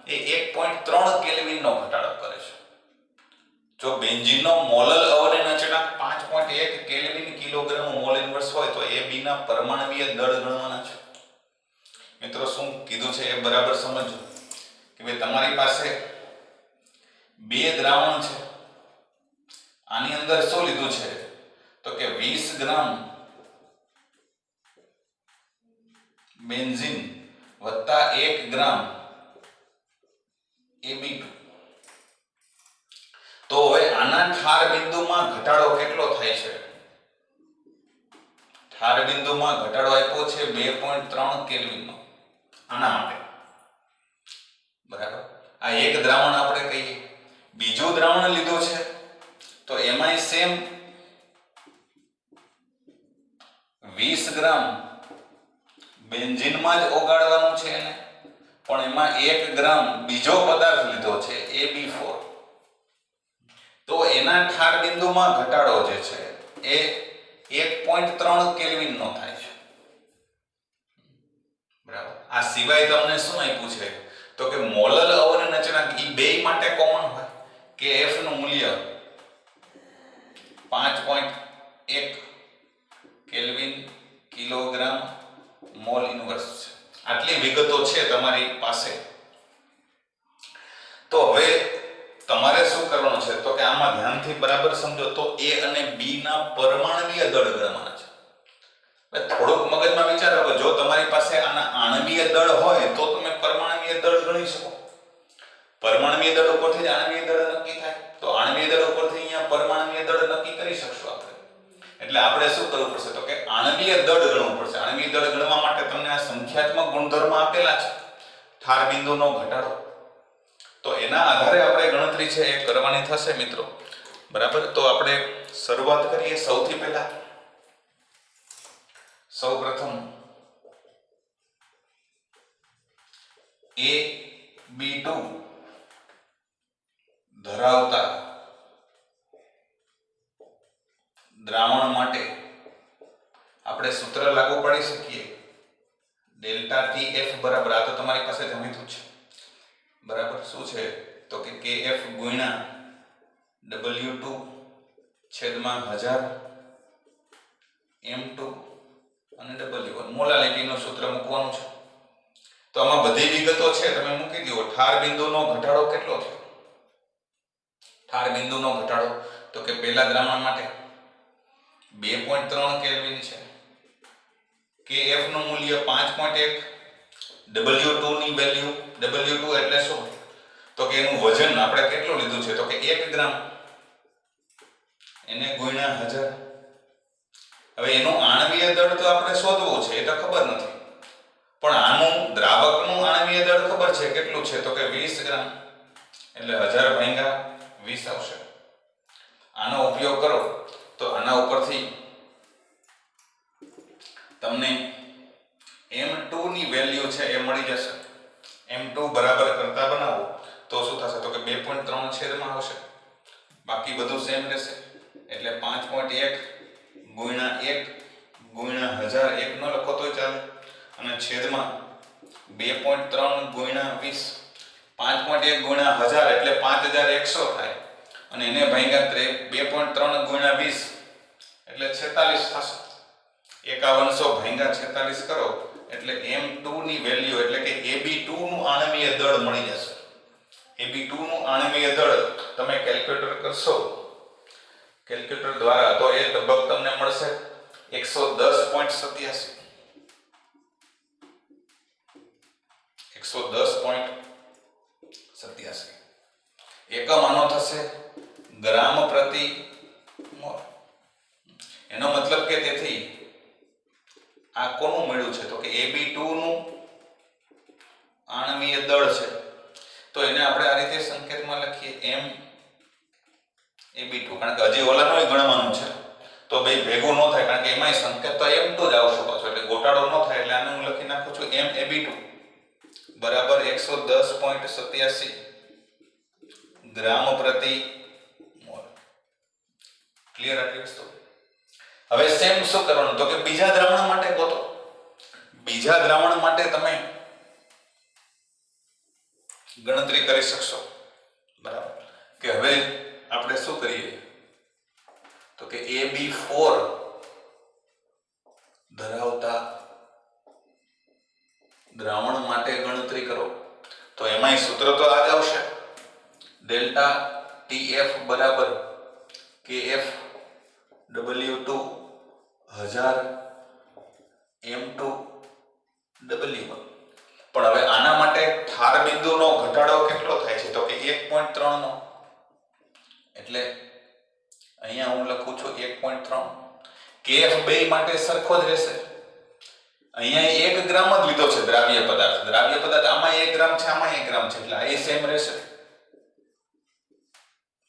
એ 1.3 કેલ્વિન નો ઘટાડો કરે છે જો બેન્ઝીનનો મોલલ અવરોધ અચળાંક 5.1 કેલ્વિન કિલોગ્રામ મોલ ઇન્વર્સ હોય તો AB ના પરમાણુય દળ ગણવાના છે મિત્રો શું કીધું છે એ બરાબર સમજો કે ભાઈ તમારી પાસે બે દ્રાવણ છે આની અંદર શું લીધું છે તો કે 20 ગ્રામ બેન્ઝીન વત્તા 1 ગ્રામ AB2 તો હવે આના ઠાર બિંદુમાં ઘટાડો કેટલો થાય છે ઠાર બિંદુમાં ઘટાડો આપ્યો છે 2.3 કેલ્વિન નો આના માટે બરાબર આ એક દ્રાવણ આપણે કહીએ બીજું દ્રાવણ લીધું છે તો એમાંય સેમ 20 ગ્રામ બેન્ઝીનમાં જ ઓગાળવાનું છે એને પણ એમાં 1 ગ્રામ બીજો પદાર્થ લીધો છે AB4 તો એના ઠાર બિંદુમાં ઘટાડો જે છે એ 1.3 કેલ્વિન નો થાય છે બરાબર આ સિવાય તમને શું આપ્યું છે તો કે મોલલ અવરોધ અચળાંક ઈ બે માટે કોમન હોય કે F નું મૂલ્ય 5.1 કેલ્વિન કિલોગ્રામ મોલ ઇન્વર્સ છે આટલી વિગતો છે તમારી પાસે તો હવે તમારે શું કરવાનું છે તો કે આમાં ધ્યાનથી બરાબર સમજો તો A અને B ના પરમાણુય દળ ગણવાના છે થોડુંક મગજમાં વિચારો કે જો તમારી પાસે આના આણ્વીય દળ હોય તો તમે પરમાણુય દળ ગણી શકો પરમાણુય દળ ઉપરથી જ આણ્વીય દળ નક્કી થાય તો આણ્વીય દળ ઉપરથી અહીંયા પરમાણુય દળ નક્કી કરી શકશું આપણે એટલે આપણે શું કરવું પડશે તો કે આણ્વીય દળ ગણવું પડશે આણ્વીય દળ ગણવા માટે તમને આ સંખ્યાત્મક ગુણધર્મ આપેલા છે ઠાર બિંદુનો ઘટાડો તો એના આધારે આપણે ગણતરી છે એ કરવાની થશે મિત્રો બરાબર તો આપણે શરૂઆત કરીએ સૌથી પહેલા સૌપ્રથમ AB2 ધરાવતા દ્રાવણ માટે આપણે સૂત્ર લાગુ પાડી શકીએ ડેલ્ટા TF બરાબર આ તો તમારી પાસે જાણીતું છે બરાબર શું છે તો કે KF ગુણ્યા W2 છેદમાં 1000 M2 અને W1 મોલાલિટીનું સૂત્ર મૂકવાનું છે તો આમાં બધી વિગતો છે તમે મૂકી દો. ઠાર બિંદુનો ઘટાડો કેટલો થયો? ઠાર બિંદુનો ઘટાડો તો કે પહેલા દ્રાવણ માટે 2.3 કેલ્વિન છે. Kf નું મૂલ્ય 5.1. W2 ની વેલ્યુ, W2 એટલે શું? તો કે એનું વજન આપણે કેટલું લીધું છે? તો કે 1 ગ્રામ. એને ગુણ્યા 1000. હવે એનું આણ્વીય દળ તો આપણે શોધવું છે, એ તો ખબર નથી, પણ આનું દ્રાવકનું આણ્વીય દળ ખબર છે. કેટલું છે? તો કે 20 ગ્રામ. એટલે 1000 ભાગ્યા 20 આવશે. આનો ઉપયોગ કરો તો આના ઉપરથી તમને M2 ની વેલ્યુ છે એ મળી જશે. M2 બરાબર કરતા બનાવો તો શું થશે? તો કે 2.3 છેદમાં આવશે. બાકી બધું સેમ રહેશે. એટલે 5.1 ગુણ્યા 1 ગુણ્યા 1000, 1 ન લખો તોય ચાલે, અને છેદમાં 2.3 ગુણ્યા 20. 5.1 ગુણ્યા 1000 એટલે 5100 થાય, અને એને ભાગ્યા 2.3 ગુણ્યા 20 એટલે 46 થશે. 5100 ભાગ્યા 46 કરો એટલે M2 ની વેલ્યુ એટલે કે Ab2 નું આણ્વીય દળ મળી જશે. Ab2 નું આણ્વીય દળ તમે કેલ્ક્યુલેટર કરશો કેલ્ક્યુલેટર દ્વારા તો એ લગભગ તમને મળશે 110.87. 110.87 એકમ આનો થશે ગ્રામ પ્રતિ મોલ. એનો મતલબ કે તેથી આ કોનું મળ્યું છે? તો કે Ab2 નું આણ્વીય દળ છે. તો એને આપણે આ રીતે સંકેતમાં લખીએ Ab2, કારણ કે હજી ઓલાનું ગણવાનું છે તો બે ભેગું ન થાય, કારણ કે એમાંય સંકેત તો M2 જ આવશે પાછો, એટલે ગોટાળો ન થાય. એટલે આને હું લખી નાખું છું Ab2 બરાબર 110.87 ગ્રામ પ્રતિ મોલ. ક્લિયર આટલી વસ્તુ? હવે સેમ શું કરવાનું? તો કે બીજા દ્રાવણ માટે ગોતો. બીજા દ્રાવણ માટે તમે ગણતરી કરી શકશો, બરાબર? કે હવે આપણે શું કરીએ? તો કે Ab4 ધરાવતા દ્રાવણ માટે ગણતરી કરો. તો એમાંય સૂત્ર તો આ જ આવશે. ડેલ્ટા TF બરાબર KF W2 1000 M2 W1. પણ હવે આના માટે ઠાર બિંદુનો ઘટાડો કેટલો થાય છે? તો કે 1.3 નો. એટલે અહીંયા હું લખું છું 1.3. KF બે માટે સરખો જ રહેશે. અહીંયા 1 ગ્રામ જ લીધો છે દ્રાવ્ય પદાર્થ. દ્રાવ્ય પદાર્થ આમાં 1 ગ્રામ છે, આમાં 1 ગ્રામ છે, એટલે આ સેમ રહેશે.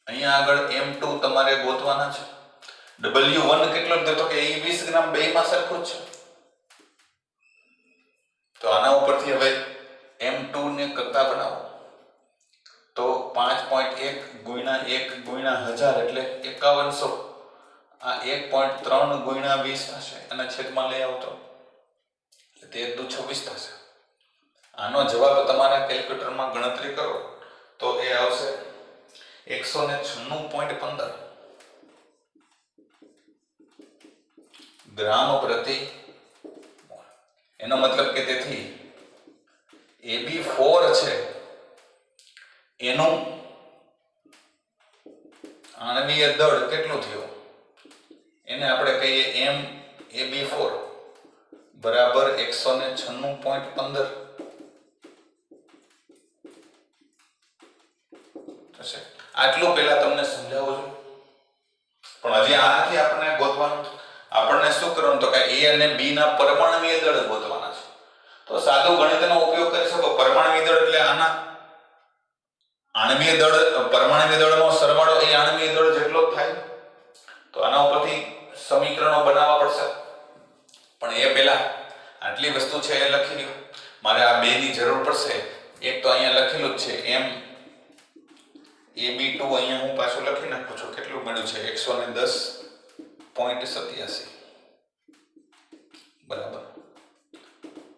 અહીંયા આગળ M2 તમારે ગોતવાના છે. W1 કેટલો લીધો? તો કે એ 20 ગ્રામ, બેયમાં સરખું જ છે. તો આના ઉપરથી હવે M2 ને કરતા બનાવો તો 5.1 ગુણ્યા 1 ગુણ્યા 1000 એટલે 5100. આ 1.3 ગુણ્યા 20 થશે, અને છેદમાં લઈ આવતો એટલે 13 થશે. આનો જવાબ તમારા કેલ્ક્યુલેટરમાં ગણતરી કરો તો એ આવશે 196.15 ગ્રામ પ્રતિ મોલ. એનો મતલબ કે તેથી Ab4 છે એનું આણ્વીય દળ કેટલું થયું? એને આપણે કહીએ Ab4 બરાબર 196.15 થશે. આટલું પહેલા તમને સમજાવું છું, પણ હજી આ નથી આપણને ગોતવાનું. આપણને શું કરવાનું? તો કે A અને B ના પરમાણ્વીય દળ ગોતવાના છે. તો સાદું ગણિતનો ઉપયોગ કરી શકો. પરમાણ્વીય દળ એટલે આના આણ્વીય દળ, પરમાણ્વીય દળનો સરવાળો એ આણ્વીય દળ જેટલો જ થાય. તો આના ઉપરથી સમીકરણો બનાવવા પડશે, પણ એ પહેલા આટલી વસ્તુ છે એ લખી લ્યો. મારે આ બે ની જરૂર પડશે. એક તો અહીંયા લખેલું જ છે Ab2, અહીંયા હું પાછું લખી નાખું છું. કેટલું મળ્યું છે? 110.87 બરાબર.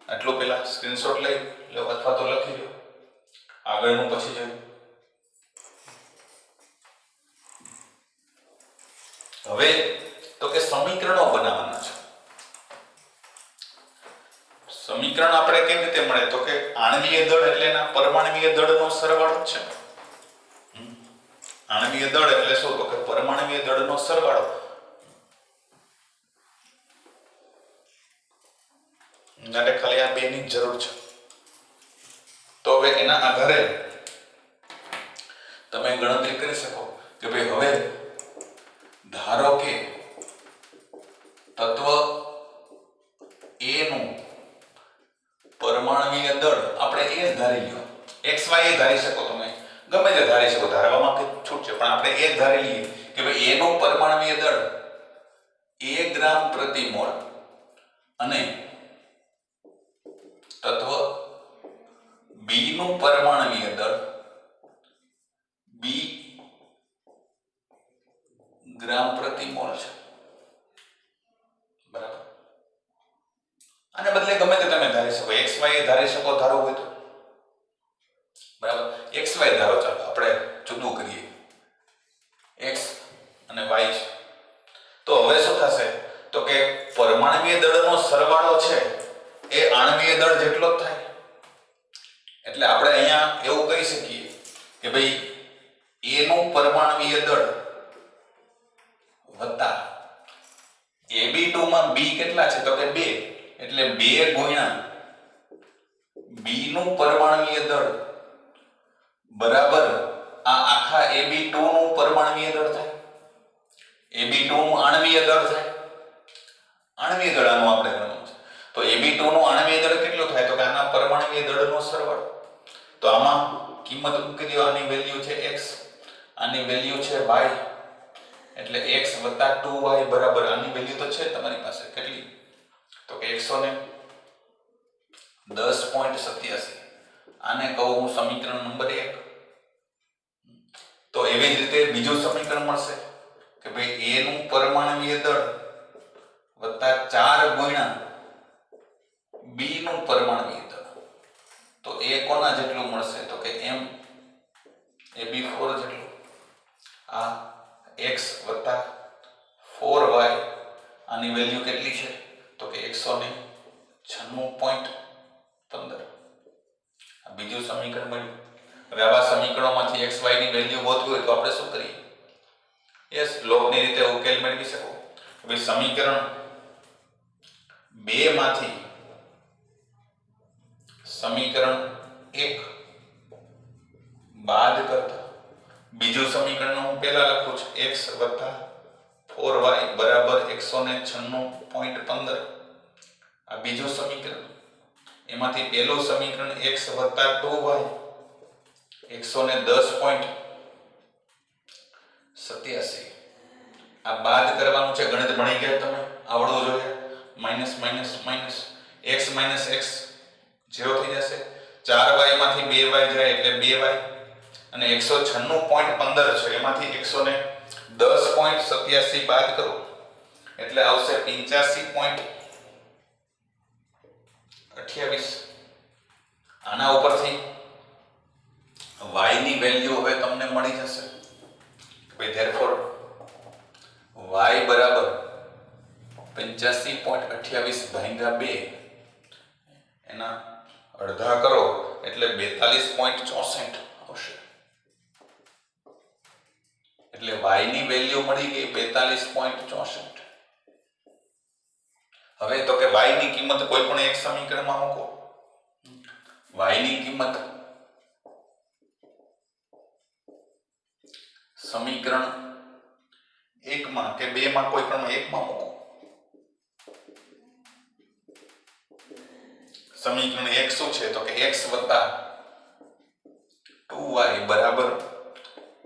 આટલું પહેલા સ્ક્રીનશોટ લઈ લો અથવા તો લખી લો. આગળનું પછી જોયું. હવે તો કે સમીકરણો બનાવવાના છે. સમીકરણ આપણે કેવી રીતે મળે તો કે આણ્વીય દળ એટલે એના પરમાણ્વીય દળનો સરવાળો જ છે. આણ્વીય દળ એટલે શું તો કે પરમાણ્વીય દળનો સરવાળો. એટલે ખાલી આ બે ની જરૂર છે. તો હવે એના આધારે તમે ગણતરી કરી શકો કે ભાઈ હવે ધારો કે તત્વ A નું પરમાણ્વીય દળ આપણે એ ધારી લ્યો, XY એ ધારી શકો, તમે ગમે તે ધારી શકો, ધારવામાં કઈ છૂટ છે, પણ આપણે એ ધારી લઈએ કે ભાઈ A નું પરમાણ્વીય દળ 1 ગ્રામ પ્રતિ મોલ અને તત્વ B નું પરમાણ્વીય દળ 2 ગ્રામ પ્રતિ મોલ છે. બરાબર. આને બદલે ગમે તે તમે ધારી શકો, XY એ ધારી શકો ધારો હોય તો. બરાબર. XY ધારો, ચાલો આપણે જુદું કરીએ, X અને Y છે. તો હવે શું થશે તો કે પરમાણ્વીય દળનો સરવાળો છે એ આણ્વીય દળ જેટલો જ થાય. એટલે આપણે અહીંયા એવું કહી શકીએ કે ભાઈ A નું પરમાણ્વીય દળ વત્તા AB2 માં B કેટલા છે તો કે 2, એટલે 2 ગુણ્યા B નું પરમાણ્વીય દળ બરાબર આ આખા AB2 નું પરમાણ્વીય દળ થાય. AB2 નું આણ્વીય દળ થાય. આણ્વીય દળ આનું આપણે ગણવાનું છે. તો AB2 નું આણ્વીય દળ કેટલું થાય તો કે આના પરમાણ્વીય દળનો સરવાળો. તો આમાં કિંમત મૂકી દો, આની વેલ્યુ છે x, આની વેલ્યુ છે y, એટલે x + 2y બરાબર આની વેલ્યુ તો છે તમારી પાસે કેટલી તો કે 110.87. આને કહું હું સમીકરણ નંબર 1. તો એવી જ રીતે બીજું સમીકરણ મળશે કે ભાઈ A નું પરમાણ્વીય દળ વત્તા 4 ગુણ્યા B નું પરમાણ્વીય દળ, તો એ કોના જેટલું મળશે તો કે m AB4 જેટલું. આ x વત્તા 4y આની વેલ્યુ કેટલી છે તો કે 196.15. આ બીજું સમીકરણ મળ્યું. હવે આવા સમીકરણોમાંથી xy ની વેલ્યુ ગોતવી હોય તો આપણે શું કરીએ? યસ, લોગની રીતે ઉકેલ મેળવી શકો. હવે સમીકરણ 2 માંથી સમીકરણ 1 બાદ કરતા બીજું સમીકરણ હું પહેલા લખું છું, x વત્તા 4y બરાબર 196.15. આ બીજું સમીકરણ. એમાંથી પહેલું સમીકરણ x વત્તા 2y 110.87. આ બાદ કરવાનું છે. ગણિત ભણી ગયા તમે, આવડવું જોઈએ. Minus minus minus x minus x 0 થઈ જશે. 4y માંથી 2y જાય એટલે 2y અને 196.15 છે એમાંથી 110.87 બાદ કરો એટલે આવશે 85.28. આના ઉપરથી y ની વેલ્યુ હવે તમને મળી જશે. therefore y બરાબર 85.28 ભાગ્યા 2 એના અડધા કરો એટલે 42.64 આવશે. એટલે y ની વેલ્યુ મળી ગઈ 42.64. હવે તો કે y ની કિંમત કોઈ પણ એક સમીકરણમાં મૂકો. y ની કિંમત સમીકરણ 1 માં કે 2 માં કોઈ પણ એકમાં મૂકો. સમીકરણ 1 શું છે તો કે x વત્તા 2y બરાબર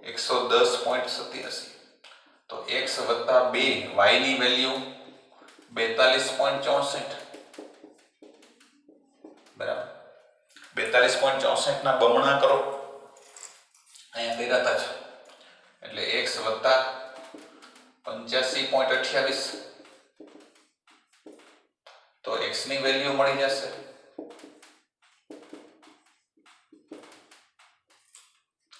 110.87. તો x વત્તા 2 y ની વેલ્યુ 42.64 બરાબર. 42.64 ના બમણા કરો, અહીંયા કર્યા છે એટલે x વત્તા 85.28. તો x ની વેલ્યુ મળી જશે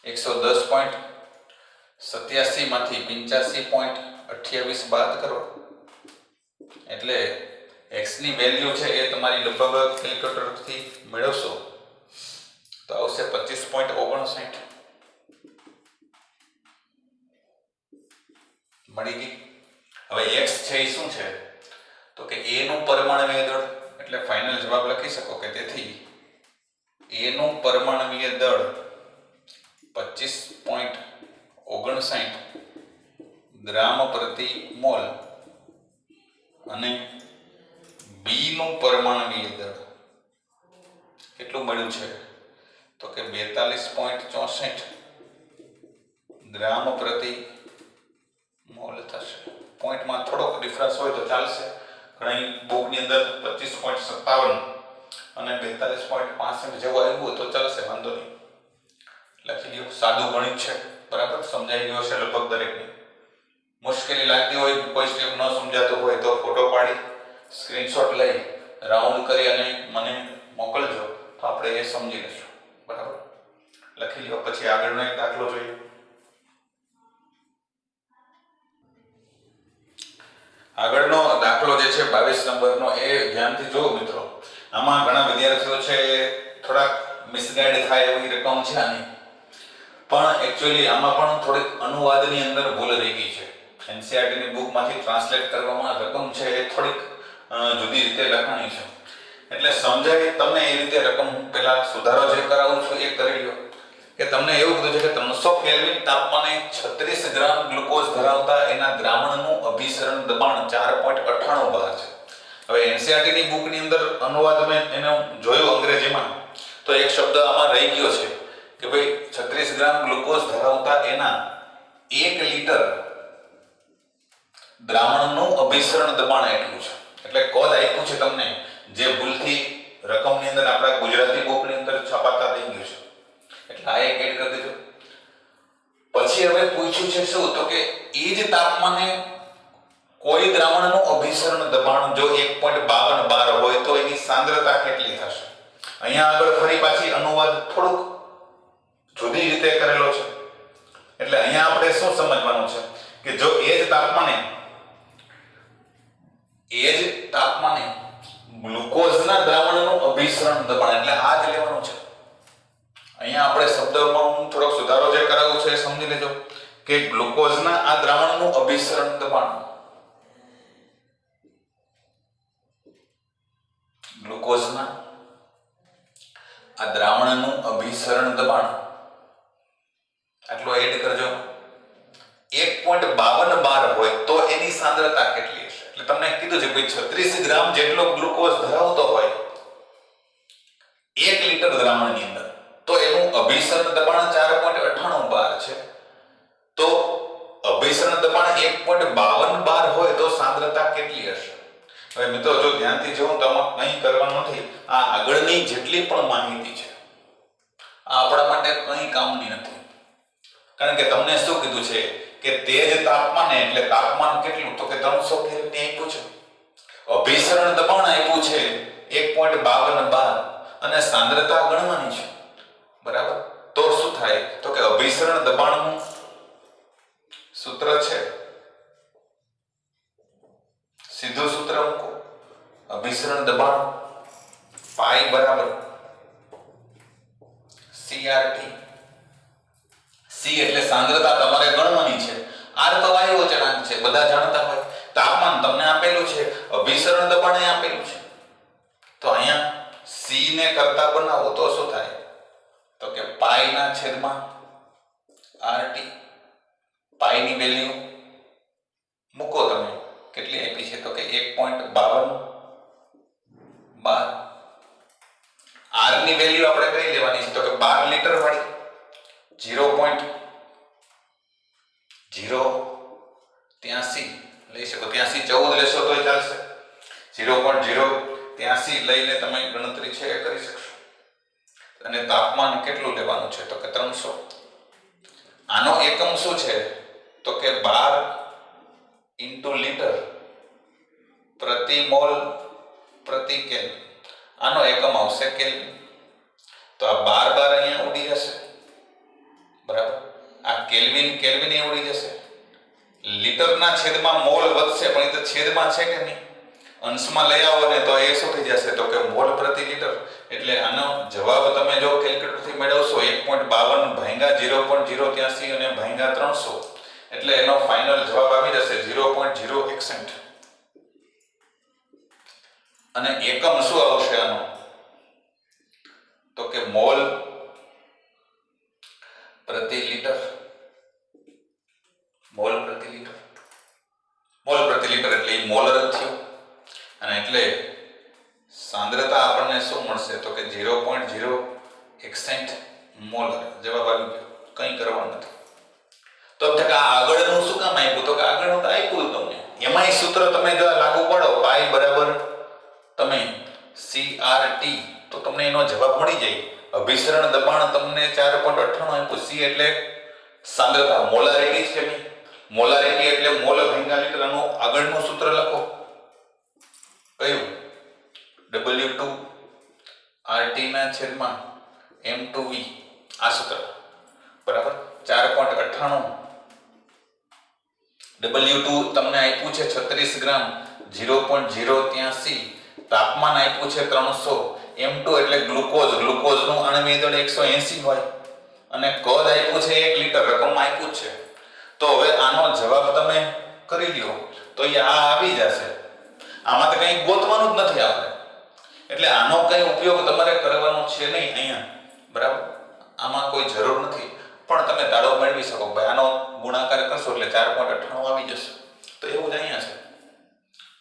110.87 માંથી 85.28 બાદ કરો એટલે x ની વેલ્યુ છે એ તમારી લગભગ કેલ્ક્યુલેટરથી મેળવશો તો આવશે 25.59 મળી ગઈ। હવે x છે એ શું છે તો કે a નું પરમાણુય દળ એટલે ફાઇનલ જવાબ લખી શકો કે તેથી a નું પરમાણુય દળ 25.59 ગ્રામ પ્રતિ મોલ અને b નું પરમાણુય દળ કેટલું મળ્યું છે તો કે 42.64 ગ્રામ પ્રતિ મોલ થશે। પોઈન્ટમાં થોડોક ડિફરન્સ હોય તો ચાલશે, ઘણી બુકની અંદર 25.57 અને 42.65 જેવું આવ્યું તો ચાલશે, વાંધો નહીં, લખી લ્યો। સાદું ગણિત છે, બરાબર, સમજાઈ ગયો છે લગભગ દરેકને। મુશ્કેલી લાગતી હોય, કોઈ સ્ટેપ ન સમજાતો હોય તો ફોટો પાડી સ્ક્રીનશોટ લઈ રાઉન્ડ કરી અને મને મોકલજો તો આપણે એ સમજી લઈશું, બરાબર, લખી લ્યો। પછી આગળનો એક દાખલો જોઈએ। આગળનો દાખલો જે છે 22 નંબરનો એ ધ્યાનથી જુઓ મિત્રો। આમાં ઘણા વિદ્યાર્થીઓ છે થોડાક મિસગાઈડ થાય એવી રકમ છે આની, પણ એક્ચ્યુઅલી આમાં પણ થોડીક અનુવાદની અંદર ભૂલ રહી ગઈ છે। એનસીઈઆરટી ની બુકમાંથી ટ્રાન્સલેટ કરવામાં રકમ છે એ થોડીક જુદી રીતે લખાણી છે, એટલે સમજાય તમને એ રીતે રકમ પહેલા સુધારો જે કરાવું છું એ કરી લો કે તમને એવું કીધું છે કે 300 કેલ્વિન તાપમાને 36 ગ્રામ ગ્લુકોઝ ધરાવતા એના દ્રાવણનું અભિસરણ દબાણ 4.98 બાર છે। હવે એનસીઈઆરટી ની બુકની અંદર અનુવાદ મેં એને જોયું અંગ્રેજીમાં તો એક શબ્દ આમાં રહી ગયો છે કે ભાઈ 36 ગ્રામ ગ્લુકોઝ ધરાવતા એના 1 લિટર દ્રાવણનું અભિસરણ દબાણ એટલું છે, એટલે કોડ આપ્યું છે તમને જે ભૂલથી રકમની અંદર આપણા ગુજરાતી બુકની અંદર છપાતા થઈ ગયું છે, એટલે આ એક એડ કરી દેજો। પછી હવે પૂછ્યું છે શું તો કે એ જ તાપમાને કોઈ દ્રાવણનું અભિસરણ દબાણ જો 1.52 બાર હોય તો એની સાંદ્રતા કેટલી થશે। અહીંયા આગળ ફરી પાછી અનુવાદ થોડુંક જુદી રીતે કરેલો છે, એટલે અહીંયા આપણે શું સમજવાનું છે કે જો એ જ તાપમાને ગ્લુકોઝના દ્રાવણનું અભિસરણ દબાણ એટલે આ જ લેવાનું છે। અહીંયા આપણે શબ્દમાં થોડોક સુધારો જે કરાવ્યો છે એ સમજી લેજો કે ગ્લુકોઝના આ દ્રાવણનું અભિસરણ દબાણ, ગ્લુકોઝના આ દ્રાવણનું અભિસરણ દબાણ આટલો એડ કરજો। 1.52 બાર હોય તો એની સાંદ્રતા કેટલી હશે, એટલે તમને કીધું છે ભાઈ 36 ગ્રામ જેટલો ગ્લુકોઝ ધરાવતો હોય 1 લિટર દ્રાવણની અંદર તો એનું અભિસરણ દબાણ 4.98 બાર છે, તો અભિસરણ દબાણ 1.52 બાર હોય તો સાંદ્રતા કેટલી હશે। હવે મિત્રો જો ધ્યાનથી જોઉં તો આમાં કંઈ કરવાનું નથી, આ આગળની જેટલી પણ માહિતી છે આ આપણા માટે કંઈ કામની નથી, કારણ કે તમને શું કીધું છે કે તે જ તાપમાને, એટલે તાપમાન કેટલું તો કે 300 કેલ્વિન આપ્યું છે, અભિસરણ દબાણ આપ્યું છે 1.52 બાર અને સાંદ્રતા ગણવાની છે, બરાબર। તો શું થાય તો કે અભિસરણ દબાણનું સૂત્ર છે, સીધું સૂત્ર મૂકો, અભિસરણ દબાણ પાઈ બરાબર CRT, C એટલે સાંદ્રતા તમારે ગણવાની છે, R તો વાયુ અચળાંક છે, બધા જાણતા હોય, તાપમાન તમને આપેલું છે, અભિસરણ દબાણ આપેલું છે, તો અહીંયા C ને કરતા બનાવો તો શું થાય તો કે પાઈ ના છેદમાં RT, પાઈ ની વેલ્યુ મૂકો તમે કેટલી આપી છે તો કે 1.52 બાર, R ની વેલ્યુ આપણે કઈ લેવાની છે તો કે 12 લિટર વાળી 0.083 લઈ શકો, 83 લેશો તોય ચાલશે, 0.083 લઈને તમે ગણતરી છે એ કરી શકશો। અને તાપમાન કેટલું લેવાનું છે તો કે 300, આનો એકમ શું છે તો કે 12 ઇન્ટુ લિટર પ્રતિ મોલ પ્રતિ કેલ્વિન, આનો એકમ આવશે કેલ્વિન, તો આ 12 અહીંયા ઉડી જશે, બરાબર, આ કેલ્વિન કેલ્વિન એ ઉડી જશે, લિટરના છેદમાં મોલ વધશે પણ એ તો છેદમાં છે કે નહીં, અંશમાં લઈ આવો ને તો એ શું થઈ જશે તો કે મોલ પ્રતિ લિટર. એટલે આનો જવાબ તમે જો કેલ્ક્યુલેટરથી મેળવશો 1.52 ભાંગ્યા 0.083 અને ભાંગ્યા 300 એટલે એનો ફાઇનલ જવાબ આવી જશે 0.061. અને એકમ શું આવશે આનો તો કે મોલ પ્રતિ લિટર. મોલ પ્રતિ લિટર. મોલ પ્રતિ લિટર એટલે એ મોલર જ થયું. અને એટલે સાંદ્રતા આપણને શું મળશે તો કે 0.061 મોલર. જવાબ આવી ગયો, કંઈ કરવાનું નથી. તો આ આગળનું શું કામ આપ્યું તો કે આગળનું તો આપ્યું તમને, એમાંય સૂત્ર તમે જો લાગુ પાડો પાઈ બરાબર તમે CRT તો તમને એનો જવાબ મળી જાય. અભિસરણ દબાણ તમને 4.98 આપ્યું. C એટલે સાંદ્રતા, મોલારિટી છે ને, મોલારિટી એટલે મોલ ભાગ્યા લિટર. આનું આગળનું સૂત્ર લખો, કયું W2 RT ના છેદમાં M2V. આ સૂત્ર બરાબર 4.98. W2 તમને આપ્યું છે 36 ગ્રામ, 0.083. તાપમાન આપ્યું છે 300. M2 એટલે ગ્લુકોઝ, ગ્લુકોઝનું આણ્વિક દળ 180 હોય. અને કદ આપ્યું છે 1 લિટર, રકમમાં આપ્યું છે. તો હવે આનો જવાબ તમે કરી લ્યો તો એ આ આવી જશે. આમાં તો કંઈ ગોતવાનું જ નથી આપણે, એટલે આનો કંઈ ઉપયોગ તમારે કરવાનો છે નહીં અહીંયા, બરાબર. આમાં કોઈ જરૂર નથી, પણ તમે તાળો મેળવી શકો. ભાઈ આનો ગુણાકાર કરશો એટલે 4.98 આવી જશે. તો એવું જ અહીંયા છે,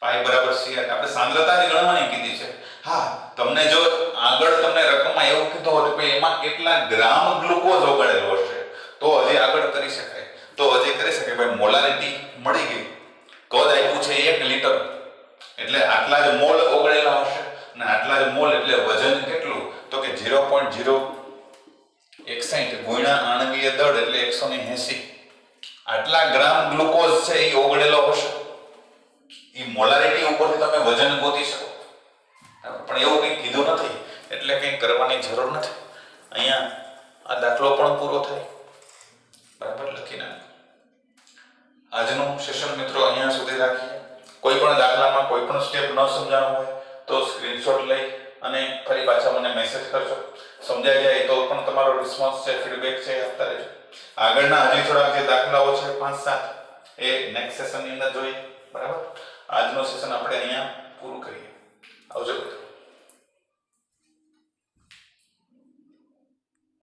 પાઈ બરાબર CR. આપણે સાંદ્રતાની ગણવાની કીધી છે. હા, તમને જો આગળ તમને રકમમાં એવું કીધું હોય કે એમાં કેટલા ગ્રામ ગ્લુકોઝ ઓગળેલો હશે તો હજી આગળ કરી શકાય. તો હજી કરી શકાય. ભાઈ મોલારિટી મળી ગઈ, કદ આપ્યું છે 1 લિટર એટલે આટલા જ મોલ ઓગળેલા હશે. અને આટલા જ મોલ એટલે વજન કેટલું તો કે 0.061 ગુણ્યા આણ્વીય દળ એટલે 180. આટલા ગ્રામ ગ્લુકોઝ છે એ ઓગળેલો હશે. એ મોલારિટી ઉપરથી તમે વજન ગોતી શકો, પણ એવું કંઈ કીધું નથી એટલે કંઈ કરવાની જરૂર નથી. અહીંયા આ દાખલો પણ પૂરો થાય, બરાબર. લખી નાખો. આજનું સેશન મિત્રો અહીંયા સુધી રાખીએ. કોઈ પણ દાખલામાં કોઈ પણ સ્ટેપ ન સમજાણો હોય તો સ્ક્રીનશોટ લઈ અને ફરી પાછા મને મેસેજ કરજો. સમજાઈ જાય તો પણ તમારો રિસ્પોન્સ છે, ફીડબેક છે આપતા રહેજો. આગળના હજી થોડા જે દાખલાઓ છે 5-7 એ નેક્સ્ટ સેશનની અંદર જોઈએ, બરાબર. આજનું સેશન આપણે અહીંયા પૂરું કરીએ. આવજો.